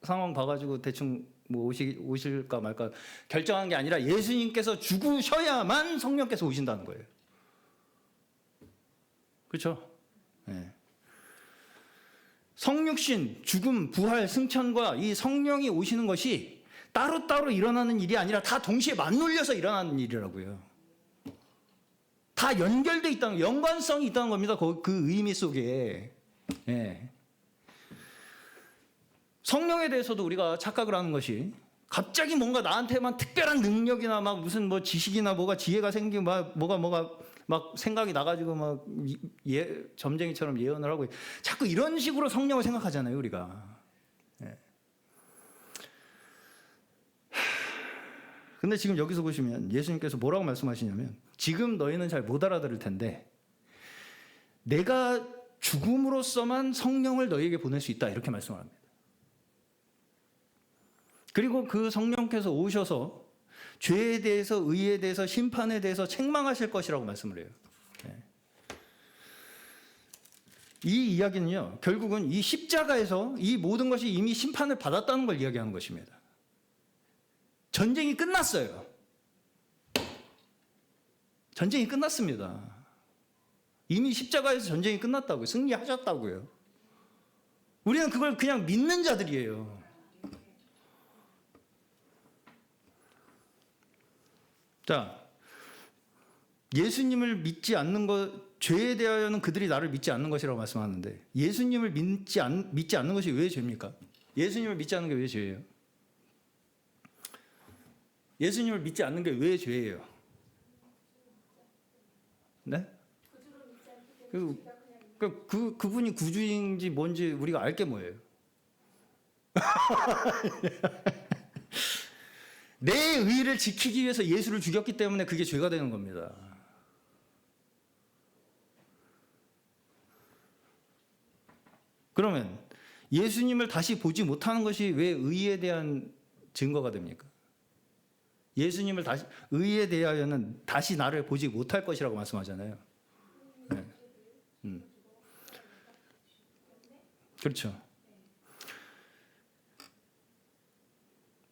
S1: 상황 봐가지고 대충 오실까 말까 결정한 게 아니라 예수님께서 죽으셔야만 성령께서 오신다는 거예요. 그렇죠? 네. 성육신, 죽음, 부활, 승천과 이 성령이 오시는 것이 따로따로 일어나는 일이 아니라 다 동시에 맞물려서 일어나는 일이라고요. 다 연결되어 있다는, 연관성이 있다는 겁니다. 그 의미 속에. 예. 성령에 대해서도 우리가 착각을 하는 것이 갑자기 뭔가 나한테만 특별한 능력이나 막 무슨 뭐 지식이나 뭐가 지혜가 생기고 뭐가 막 생각이 나가지고 점쟁이처럼 예언을 하고 자꾸 이런 식으로 성령을 생각하잖아요, 우리가. 예. 근데 지금 여기서 보시면 예수님께서 뭐라고 말씀하시냐면 지금 너희는 잘 못 알아들을 텐데 내가 죽음으로써만 성령을 너희에게 보낼 수 있다 이렇게 말씀을 합니다. 그리고 그 성령께서 오셔서 죄에 대해서 의에 대해서 심판에 대해서 책망하실 것이라고 말씀을 해요. 이 이야기는요, 결국은 이 십자가에서 이 모든 것이 이미 심판을 받았다는 걸 이야기하는 것입니다. 전쟁이 끝났어요. 전쟁이 끝났습니다. 이미 십자가에서 전쟁이 끝났다고요. 승리하셨다고요. 우리는 그걸 그냥 믿는 자들이에요. 자, 예수님을 믿지 않는 것, 죄에 대하여는 그들이 나를 믿지 않는 것이라고 말씀하는데 예수님을 믿지 않는 것이 왜 죄입니까? 예수님을 믿지 않는 게 왜 죄예요? 예수님을 믿지 않는 게 왜 죄예요? 네? 그분이 구주인지 뭔지 우리가 알 게 뭐예요? 내 의를 지키기 위해서 예수를 죽였기 때문에 그게 죄가 되는 겁니다. 그러면 예수님을 다시 보지 못하는 것이 왜 의에 대한 증거가 됩니까? 예수님을 다시, 의에 대하여는 다시 나를 보지 못할 것이라고 말씀하잖아요. 네. 그렇죠.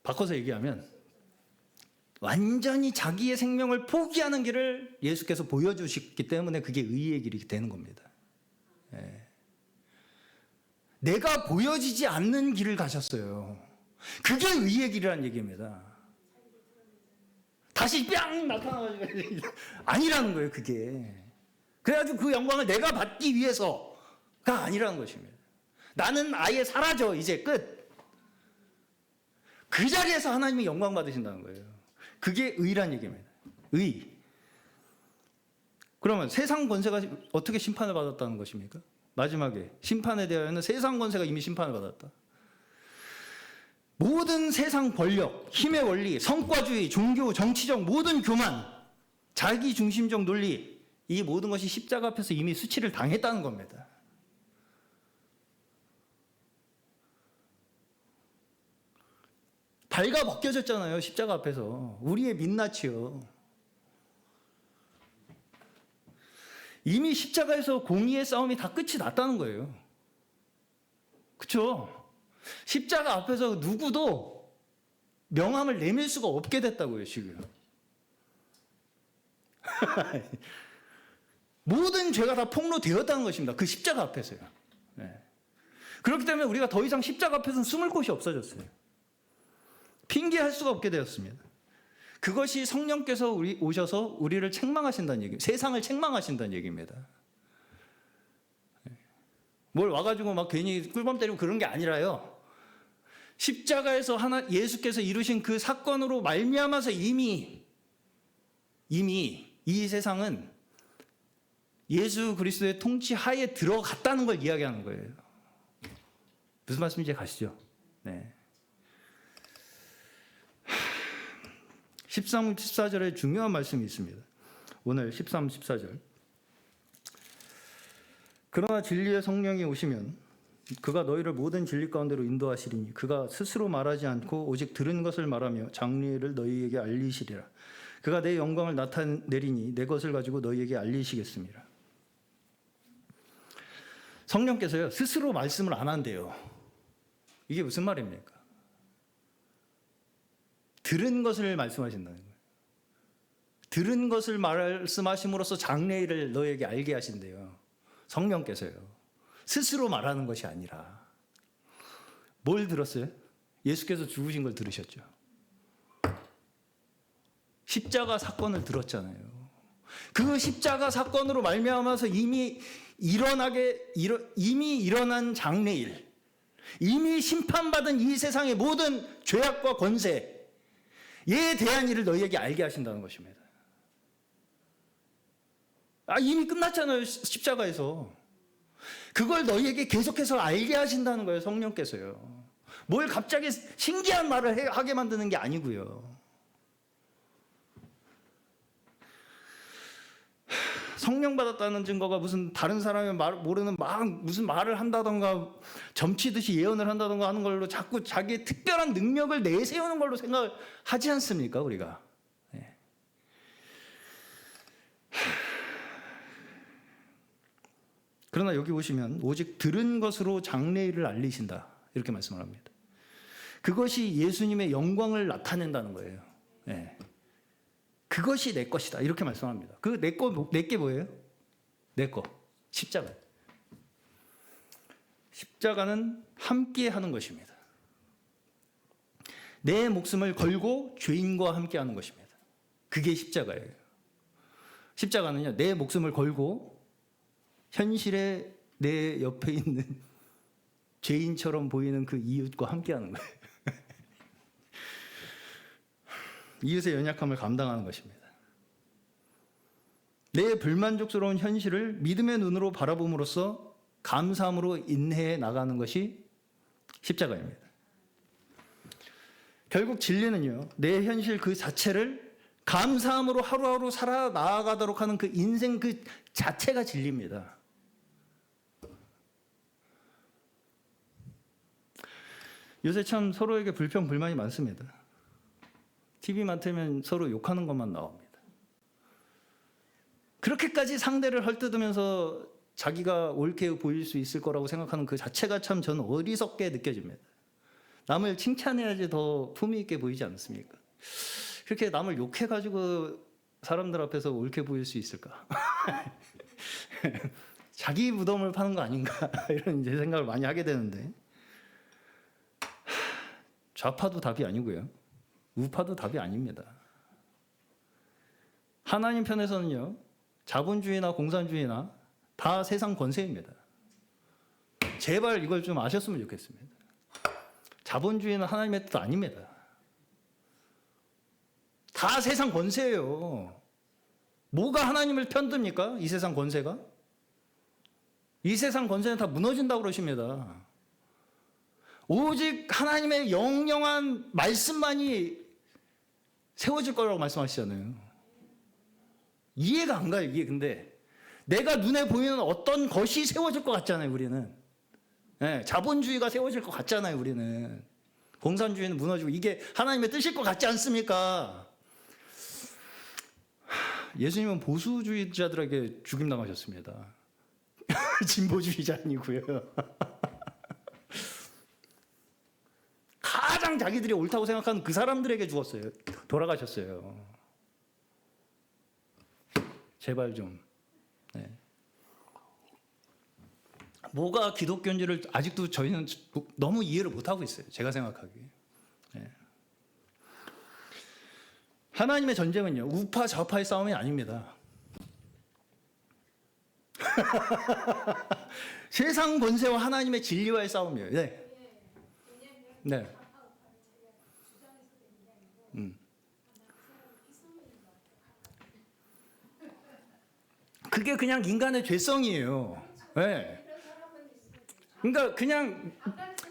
S1: 바꿔서 얘기하면 완전히 자기의 생명을 포기하는 길을 예수께서 보여주셨기 때문에 그게 의의 길이 되는 겁니다. 네. 내가 보여지지 않는 길을 가셨어요. 그게 의의 길이라는 얘기입니다. 다시 뿅 나타나가지고 아니라는 거예요, 그게. 그래가지고 그 영광을 내가 받기 위해서가 아니라는 것입니다. 나는 아예 사라져, 이제 끝. 그 자리에서 하나님이 영광 받으신다는 거예요. 그게 의란 얘기입니다. 의. 그러면 세상 권세가 어떻게 심판을 받았다는 것입니까? 마지막에 심판에 대하여는 세상 권세가 이미 심판을 받았다. 모든 세상 권력, 힘의 원리, 성과주의, 종교, 정치적 모든 교만, 자기 중심적 논리, 이 모든 것이 십자가 앞에서 이미 수치를 당했다는 겁니다. 발가 벗겨졌잖아요, 십자가 앞에서. 우리의 민낯이요. 이미 십자가에서 공의의 싸움이 다 끝이 났다는 거예요. 그렇죠? 십자가 앞에서 누구도 명함을 내밀 수가 없게 됐다고요, 지금. 모든 죄가 다 폭로되었다는 것입니다. 그 십자가 앞에서요. 네. 그렇기 때문에 우리가 더 이상 십자가 앞에서는 숨을 곳이 없어졌어요. 핑계할 수가 없게 되었습니다. 그것이 성령께서 오셔서 우리를 책망하신다는 얘기입니다. 세상을 책망하신다는 얘기입니다. 뭘 와가지고 막 괜히 꿀밤 때리고 그런 게 아니라요. 십자가에서 예수께서 이루신 그 사건으로 말미암아서 이미 이 세상은 예수 그리스도의 통치 하에 들어갔다는 걸 이야기하는 거예요. 무슨 말씀인지 가시죠? 네. 13, 14절에 중요한 말씀이 있습니다. 오늘 13, 14절. 그러나 진리의 성령이 오시면 그가 너희를 모든 진리 가운데로 인도하시리니 그가 스스로 말하지 않고 오직 들은 것을 말하며 장래를 너희에게 알리시리라. 그가 내 영광을 나타내리니 내 것을 가지고 너희에게 알리시겠습니다. 성령께서요, 스스로 말씀을 안 한대요. 이게 무슨 말입니까? 들은 것을 말씀하신다는 거예요. 들은 것을 말씀하심으로써 장래일을 너희에게 알게 하신대요. 성령께서요. 스스로 말하는 것이 아니라. 뭘 들었어요? 예수께서 죽으신 걸 들으셨죠. 십자가 사건을 들었잖아요. 그 십자가 사건으로 말미암아서 이미 일어난 장래일, 이미 심판받은 이 세상의 모든 죄악과 권세에 대한 일을 너희에게 알게 하신다는 것입니다. 이미 끝났잖아요. 십자가에서. 그걸 너희에게 계속해서 알게 하신다는 거예요. 성령께서요. 뭘 갑자기 신기한 말을 하게 만드는 게 아니고요. 성령 받았다는 증거가 무슨 다른 사람의 모르는 무슨 말을 한다던가 점치듯이 예언을 한다던가 하는 걸로 자꾸 자기의 특별한 능력을 내세우는 걸로 생각을 하지 않습니까, 우리가? 네. 그러나 여기 보시면 오직 들은 것으로 장래일을 알리신다 이렇게 말씀을 합니다. 그것이 예수님의 영광을 나타낸다는 거예요. 네. 그것이 내 것이다 이렇게 말씀합니다. 그 내게 뭐예요? 내 거. 십자가. 십자가는 함께 하는 것입니다. 내 목숨을 걸고 죄인과 함께 하는 것입니다. 그게 십자가예요. 십자가는요, 내 목숨을 걸고 현실에 내 옆에 있는 죄인처럼 보이는 그 이웃과 함께 하는 거예요. 이웃의 연약함을 감당하는 것입니다. 내 불만족스러운 현실을 믿음의 눈으로 바라봄으로써 감사함으로 인해해 나가는 것이 십자가입니다. 결국 진리는요, 내 현실 그 자체를 감사함으로 하루하루 살아 나아가도록 하는 그 인생 그 자체가 진리입니다. 요새 참 서로에게 불평, 불만이 많습니다. TV만 틀면 서로 욕하는 것만 나옵니다. 그렇게까지 상대를 헐뜯으면서 자기가 옳게 보일 수 있을 거라고 생각하는 그 자체가 참 저는 어리석게 느껴집니다. 남을 칭찬해야지 더 품위 있게 보이지 않습니까? 그렇게 남을 욕해가지고 사람들 앞에서 옳게 보일 수 있을까? 자기 무덤을 파는 거 아닌가? 이런 이제 생각을 많이 하게 되는데, 좌파도 답이 아니고요. 우파도 답이 아닙니다. 하나님 편에서는요, 자본주의나 공산주의나 다 세상 권세입니다. 제발 이걸 좀 아셨으면 좋겠습니다. 자본주의는 하나님의 뜻 아닙니다. 다 세상 권세예요. 뭐가 하나님을 편듭니까? 이 세상 권세가? 이 세상 권세는 다 무너진다고 그러십니다. 오직 하나님의 영영한 말씀만이 세워질 거라고 말씀하시잖아요. 이해가 안 가요, 이게. 근데 내가 눈에 보이는 어떤 것이 세워질 것 같잖아요, 우리는. 네, 자본주의가 세워질 것 같잖아요, 우리는. 공산주의는 무너지고 이게 하나님의 뜻일 것 같지 않습니까? 예수님은 보수주의자들에게 죽임당하셨습니다. 진보주의자 아니고요. 가장 자기들이 옳다고 생각하는 그 사람들에게 죽었어요. 돌아가셨어요. 제발 좀. 네. 뭐가 기독교인지를 아직도 저희는 너무 이해를 못하고 있어요. 제가 생각하기에. 네. 하나님의 전쟁은요, 우파 좌파의 싸움이 아닙니다. 세상 권세와 하나님의 진리와의 싸움이에요. 네. 네. 그게 그냥 인간의 죄성이에요. 네. 그러니까 그냥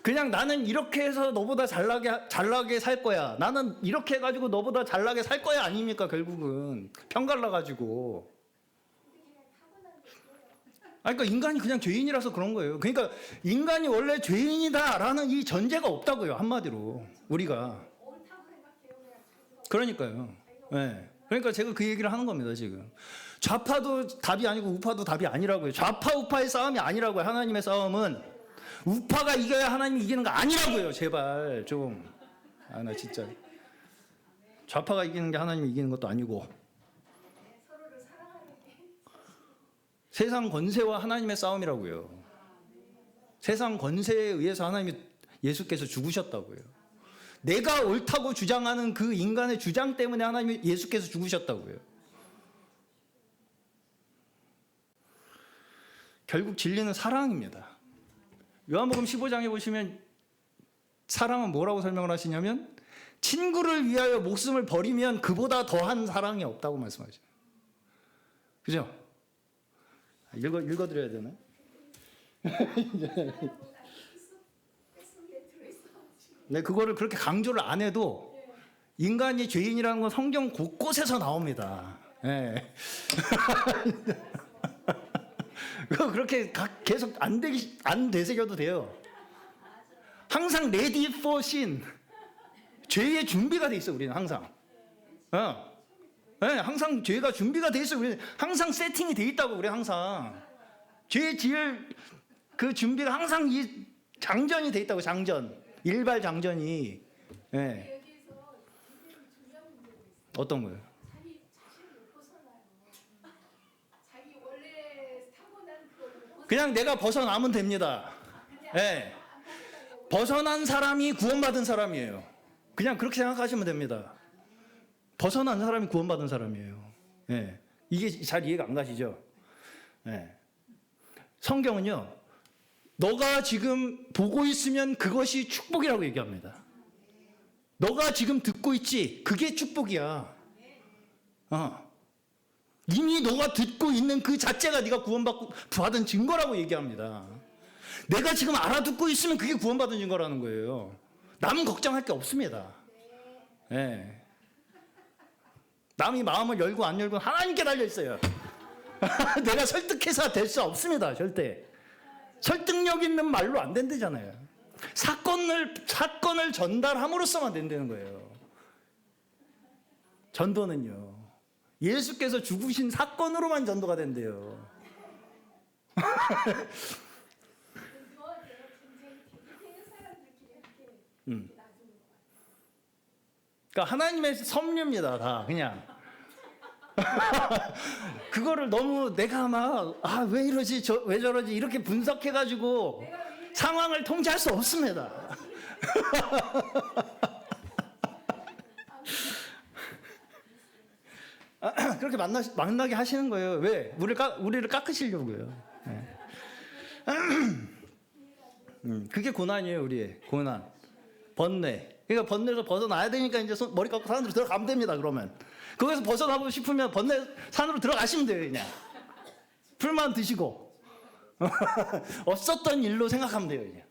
S1: 그냥 나는 이렇게 해서 너보다 잘나게 살 거야. 나는 이렇게 해가지고 너보다 잘나게 살 거야. 아닙니까? 결국은 편 갈라가지고. 그러니까 인간이 그냥 죄인이라서 그런 거예요. 그러니까 인간이 원래 죄인이다라는 이 전제가 없다고요. 한마디로 우리가. 그러니까요. 네. 그러니까 제가 그 얘기를 하는 겁니다. 지금 좌파도 답이 아니고 우파도 답이 아니라고요. 좌파 우파의 싸움이 아니라고요. 하나님의 싸움은 우파가 이겨야 하나님이 이기는 거 아니라고요. 제발 좀. 나 진짜 좌파가 이기는 게 하나님이 이기는 것도 아니고. 세상 권세와 하나님의 싸움이라고요. 세상 권세에 의해서 하나님이 예수께서 죽으셨다고요. 내가 옳다고 주장하는 그 인간의 주장 때문에 하나님이 예수께서 죽으셨다고요. 결국 진리는 사랑입니다. 요한복음 15장에 보시면 사랑은 뭐라고 설명을 하시냐면 친구를 위하여 목숨을 버리면 그보다 더한 사랑이 없다고 말씀하시죠. 그죠? 읽어드려야 되나? 네, 그거를 그렇게 강조를 안 해도 인간이 죄인이라는 건 성경 곳곳에서 나옵니다. 네. 그렇게 계속 안 되새겨도 돼요. 항상 ready for sin. 죄의 준비가 돼 있어, 우리는 항상. 네, 항상 죄가 준비가 돼 있어. 우리는 항상 세팅이 돼 있다고, 우리 항상. 죄 지을 그 준비가 항상 이 장전이 돼 있다고, 장전. 일발 장전이. 네. 어떤 거예요? 그냥 내가 벗어나면 됩니다. 네. 벗어난 사람이 구원받은 사람이에요. 그냥 그렇게 생각하시면 됩니다. 벗어난 사람이 구원받은 사람이에요. 네. 이게 잘 이해가 안 가시죠? 네. 성경은요, 너가 지금 보고 있으면 그것이 축복이라고 얘기합니다. 너가 지금 듣고 있지? 그게 축복이야. 이미 너가 듣고 있는 그 자체가 네가 구원받은 증거라고 얘기합니다. 내가 지금 알아듣고 있으면 그게 구원받은 증거라는 거예요. 남은 걱정할 게 없습니다. 네. 남이 마음을 열고 안 열고 하나님께 달려 있어요. 내가 설득해서 될 수 없습니다. 절대. 설득력 있는 말로 안 된다잖아요. 사건을 전달함으로써만 된다는 거예요. 전도는요, 예수께서 죽으신 사건으로만 전도가 된대요. 그러니까 하나님의 섭리입니다, 다 그냥. 그거를 너무 내가 막 왜 이러지, 왜 저러지 이렇게 분석해가지고 상황을 통제할 수 없습니다. 그렇게 만나게 하시는 거예요. 왜? 우리를 깎으시려고요. 네. 그게 고난이에요, 우리의 고난. 번뇌. 그러니까 번뇌에서 벗어나야 되니까 이제 머리 깎고 산으로 들어가면 됩니다. 그러면 거기서 벗어나고 싶으면 번뇌 산으로 들어가시면 돼요. 그냥 풀만 드시고 없었던 일로 생각하면 돼요. 그냥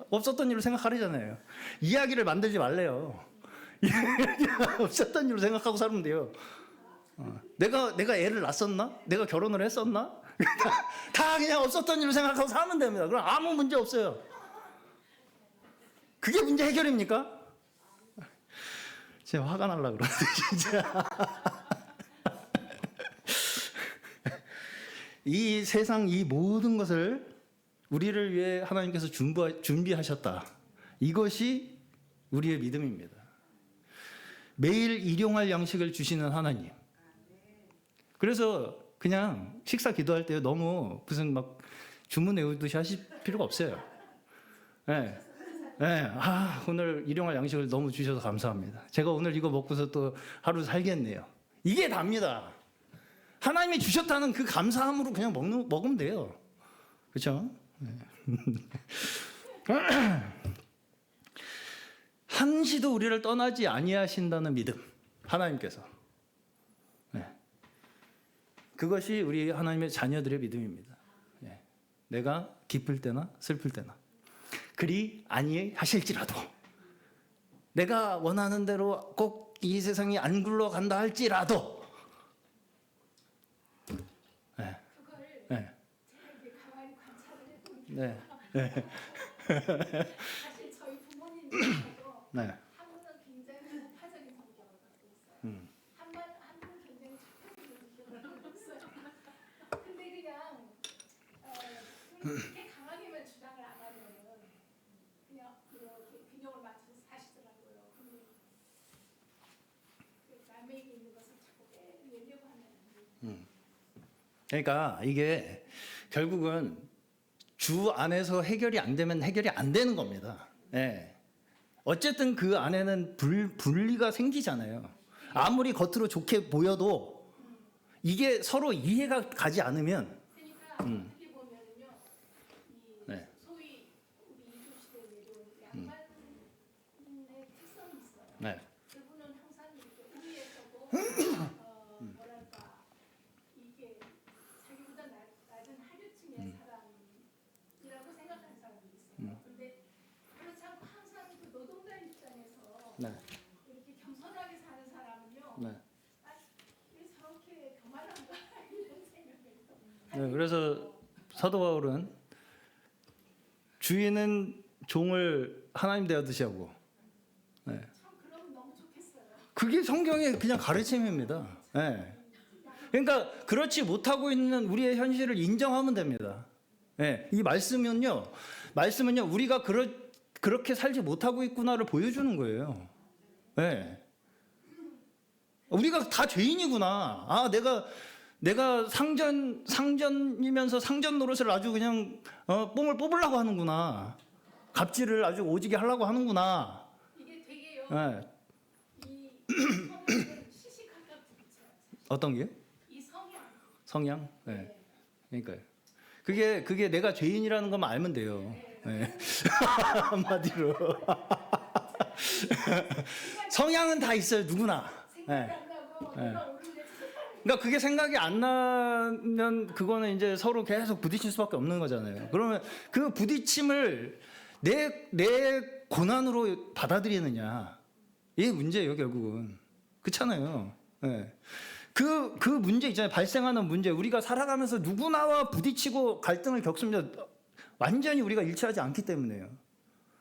S1: 없었던 일로 생각하려잖아요. 이야기를 만들지 말래요. 없었던 일로 생각하고 살면 돼요. 내가 애를 낳았었나? 내가 결혼을 했었나? 다 그냥 없었던 일로 생각하고 살면 됩니다. 그럼 아무 문제 없어요. 그게 문제 해결입니까? 제가 화가 날라 그러는데 진짜. 이 세상 이 모든 것을 우리를 위해 하나님께서 준비하셨다. 이것이 우리의 믿음입니다. 매일 일용할 양식을 주시는 하나님. 그래서 그냥 식사 기도할 때 너무 무슨 막 주문 외우듯이 하실 필요가 없어요. 네. 네. 오늘 일용할 양식을 너무 주셔서 감사합니다. 제가 오늘 이거 먹고서 또 하루 살겠네요. 이게 답니다. 하나님이 주셨다는 그 감사함으로 그냥 먹으면 돼요. 그렇죠? 네. 한시도 우리를 떠나지 아니하신다는 믿음. 하나님께서. 네. 그것이 우리 하나님의 자녀들의 믿음입니다. 네. 내가 기쁠 때나 슬플 때나. 그리 아니하실지라도, 내가 원하는 대로 꼭 이 세상이 안 굴러간다 할지라도, 네.
S2: 그거를
S1: 네.
S2: 제가 이제 가만히 관찰을 해보니까
S1: 네. 네.
S2: 사실 저희 부모님들도
S1: 네.
S2: 한 분은 굉장히 우파적인 성격을 갖고 있어요. 한 분 굉장히 적극적인 성격을 갖고 있어요. 근데 그냥 그렇게 강하게만 주장을 안 하면은 그냥 이렇게 균형을 맞춰서 사시더라고요. 근데 남에게 있는 것을 자꾸 빼내려고 하면 안 돼요.
S1: 그러니까 이게 결국은 주 안에서 해결이 안 되면 해결이 안 되는 겁니다. 예. 어쨌든 그 안에는 분리가 생기잖아요. 아무리 겉으로 좋게 보여도 이게 서로 이해가 가지 않으면,
S2: 그러니까 어떻게 보면은요, 이
S1: 네.
S2: 소위 우리 이주 시대에 내려온 양반의 특성이 있어요.
S1: 네.
S2: 그분은 항상 이렇게 우위에서도 뭐랄까 이게 자기보다 낮은 하류층의 사람이라고 생각하는 사람이 있어요. 근데 그렇지 않고 항상 그 노동자 입장에서
S1: 네.
S2: 이렇게 겸손하게 사는 사람은요,
S1: 네.
S2: 왜 저렇게 교만한가 이런 생각이
S1: 네, 그래서 사도 바울은 주인은 종을 하나님 대하듯이 하고, 네.
S2: 참 그러면 너무 좋겠어요.
S1: 그게 성경의 그냥 가르침입니다. 네. 그러니까 그렇지 못하고 있는 우리의 현실을 인정하면 됩니다. 네. 이 말씀은요 우리가 그렇게 살지 못하고 있구나를 보여주는 거예요. 네. 우리가 다 죄인이구나. 아, 내가 상전이면서 상전 노릇을 아주 그냥 뽕을 뽑으려고 하는구나. 갑질을 아주 오지게 하려고 하는구나.
S2: 이게 되게요.
S1: 네.
S2: 이 성향을 시시각각 부딪혀요.
S1: 어떤 게?
S2: 이 성향.
S1: 성향? 네. 그러니까요. 그게 내가 죄인이라는 것만 알면 돼요. 네. 한마디로. 성향은 다 있어요, 누구나. 네.
S2: 생각이 안 나고
S1: 네.
S2: 내가 오른데
S1: 그러니까 그게 생각이 안 나면 그거는 이제 서로 계속 부딪힐 수밖에 없는 거잖아요. 그러면 그 부딪힘을 내 고난으로 받아들이느냐, 이게 문제예요, 결국은. 그렇잖아요. 네. 그 문제 있잖아요. 발생하는 문제. 우리가 살아가면서 누구나와 부딪히고 갈등을 겪습니다. 완전히 우리가 일치하지 않기 때문에요.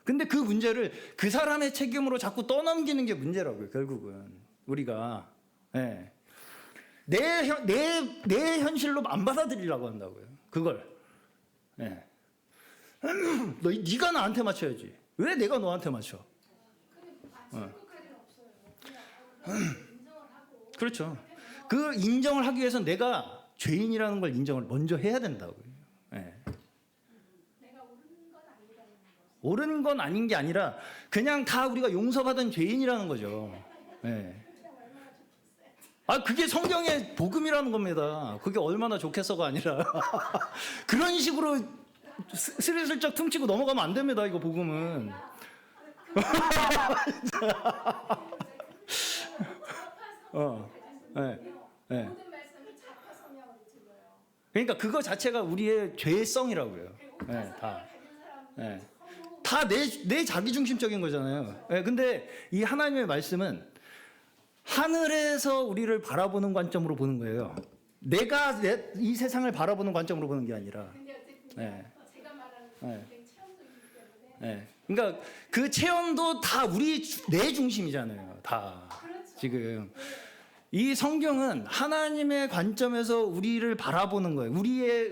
S1: 근데 그 문제를 그 사람의 책임으로 자꾸 떠넘기는 게 문제라고요, 결국은. 우리가. 네. 내 현실로 안 받아들이려고 한다고요. 그걸. 네. 네가 나한테 맞춰야지. 왜 내가 너한테 맞춰?
S2: 근데 맞출 것까지는 없어요. 그냥 인정을 하고.
S1: 그렇죠. 그 인정을 하기 위해서 내가 죄인이라는 걸 인정을 먼저 해야 된다고요. 네.
S2: 내가 옳은 건 아니라는 거.
S1: 옳은 건 아닌 게 아니라 그냥 다 우리가 용서받은 죄인이라는 거죠. 네.
S2: 그냥 얼마나 좋겠어요.
S1: 아, 그게 성경의 복음이라는 겁니다. 그게 얼마나 좋겠어가 아니라 그런 식으로 스리슬쩍 퉁치고 넘어가면 안 됩니다. 이거 복음은. 네. 네.
S2: 모든 말씀이 자파 성향을 들어요.
S1: 그러니까 그거 자체가 우리의 죄성이라고요. 네, 다. 네. 다 내 자기중심적인 거잖아요. 네, 근데 이 하나님의 말씀은 하늘에서 우리를 바라보는 관점으로 보는 거예요. 내가 이 세상을 바라보는 관점으로 보는 게 아니라.
S2: 근데 어쨌든
S1: 네.
S2: 제가 말하는
S1: 네.
S2: 굉장히 체험적이기 때문에
S1: 네. 그러니까 그 체험도 다 내 중심이잖아요. 다.
S2: 그렇죠.
S1: 지금 이 성경은 하나님의 관점에서 우리를 바라보는 거예요.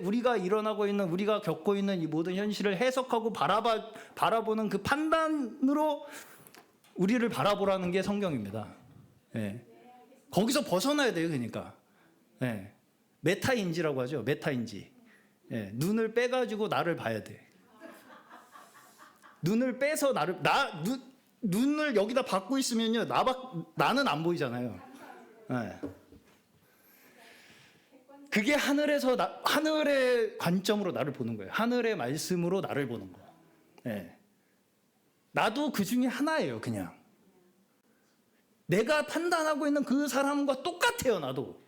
S1: 우리가 일어나고 있는, 우리가 겪고 있는 이 모든 현실을 해석하고 바라보는 그 판단으로 우리를 바라보라는 게 성경입니다. 네. 거기서 벗어나야 돼요, 그러니까. 네. 메타인지라고 하죠. 메타인지. 네. 눈을 빼가지고 나를 봐야 돼. 눈을 빼서 눈을 여기다 받고 있으면요, 나는 안 보이잖아요. 네. 그게 하늘의 관점으로 나를 보는 거예요. 하늘의 말씀으로 나를 보는 거. 네. 나도 그 중에 하나예요, 그냥. 내가 판단하고 있는 그 사람과 똑같아요, 나도.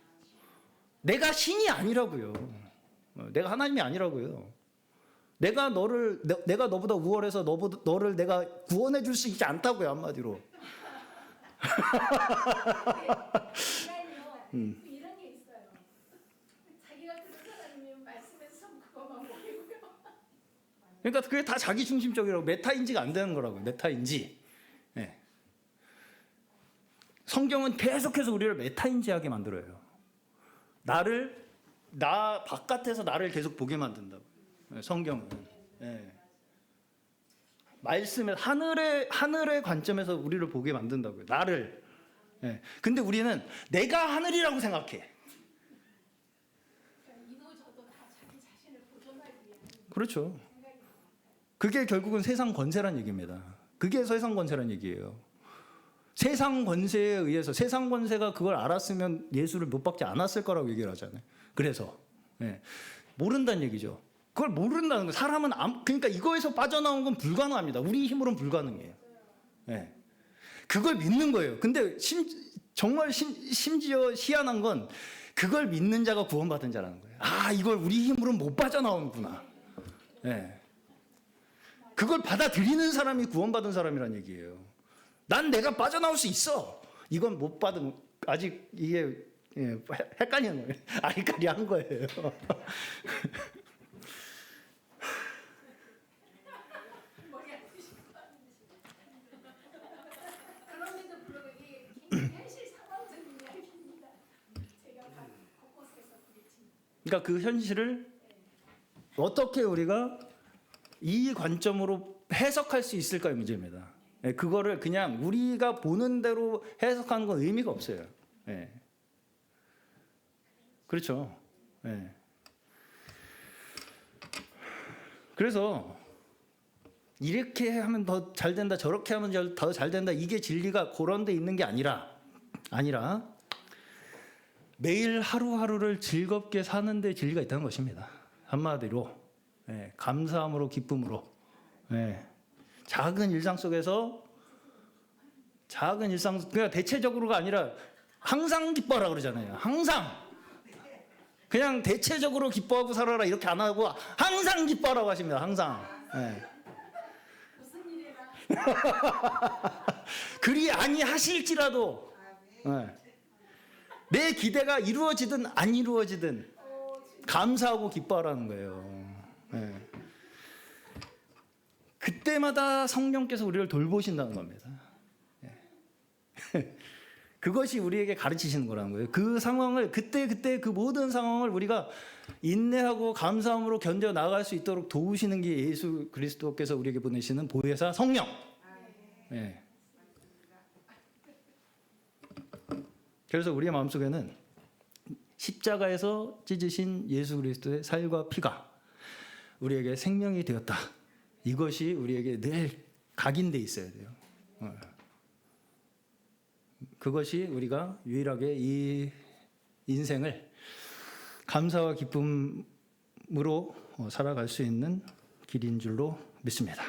S1: 내가 신이 아니라고요. 내가 하나님이 아니라고요. 내가 너보다 우월해서 너를 내가 구원해 줄 수 있지 않다고요, 한마디로.
S2: 이런 게 있어요. 자기가 그렇다면 말씀에서 그거만 보이고요.
S1: 그러니까 그게 다 자기 중심적이라고, 메타인지가 안 되는 거라고요. 메타인지. 예. 성경은 계속해서 우리를 메타인지하게 만들어요. 나 바깥에서 나를 계속 보게 만든다고. 성경은. 예. 말씀에 하늘의 관점에서 우리를 보게 만든다고요. 나를. 예. 근데 우리는 내가 하늘이라고 생각해.
S2: 이도 저도 다 자기 자신을 보존하기 위한
S1: 그렇죠.
S2: 생각이
S1: 그게 결국은 세상 권세란 얘기입니다. 그게 세상 권세란 얘기예요. 세상 권세에 의해서, 세상 권세가 그걸 알았으면 예수를 못 받지 않았을 거라고 얘기를 하잖아요. 그래서 예. 모른다는 얘기죠. 그걸 모른다는 거. 사람은 그러니까 이거에서 빠져나온 건 불가능합니다. 우리 힘으로는 불가능해요. 예. 그걸 믿는 거예요. 근데 정말 심지어 희한한 건 그걸 믿는 자가 구원받은 자라는 거예요. 아, 이걸 우리 힘으로는 못 빠져나오는구나. 예. 그걸 받아들이는 사람이 구원받은 사람이란 얘기예요. 난 내가 빠져나올 수 있어. 이건 못 받은, 아직 이게 헷갈리는 거예요. 아리까리한 거예요.
S2: 머리 아프실 것 같은데. 그럼에도 불구하고 이게 굉장히 현실 상황적인 이야기입니다. 제가 곳곳에서 부딪힌.
S1: 그러니까 그 현실을 어떻게 우리가 이 관점으로 해석할 수 있을까의 문제입니다. 예, 그거를 그냥 우리가 보는 대로 해석하는 건 의미가 없어요. 예. 그렇죠. 예. 그래서 이렇게 하면 더 잘 된다, 저렇게 하면 더 잘 된다, 이게 진리가 그런 데 있는 게 아니라 매일 하루하루를 즐겁게 사는 데 진리가 있다는 것입니다. 한마디로 예, 감사함으로, 기쁨으로, 예, 작은 일상 속에서 그냥 대체적으로가 아니라 항상 기뻐하라 그러잖아요. 항상. 그냥 대체적으로 기뻐하고 살아라 이렇게 안 하고 항상 기뻐하라고 하십니다. 항상. 예.
S2: 무슨 일이라.
S1: 그리 아니하실지라도 예. 내 기대가 이루어지든 안 이루어지든 감사하고 기뻐하라는 거예요. 예. 그때마다 성령께서 우리를 돌보신다는 겁니다. 예. 그것이 우리에게 가르치시는 거라는 거예요. 그 상황을 그때 그 모든 상황을 우리가 인내하고 감사함으로 견뎌 나갈 수 있도록 도우시는 게 예수 그리스도께서 우리에게 보내시는 보혜사 성령. 예. 그래서 우리의 마음속에는 십자가에서 찢으신 예수 그리스도의 살과 피가 우리에게 생명이 되었다. 이것이 우리에게 늘 각인돼 있어야 돼요. 그것이 우리가 유일하게 이 인생을 감사와 기쁨으로 살아갈 수 있는 길인 줄로 믿습니다.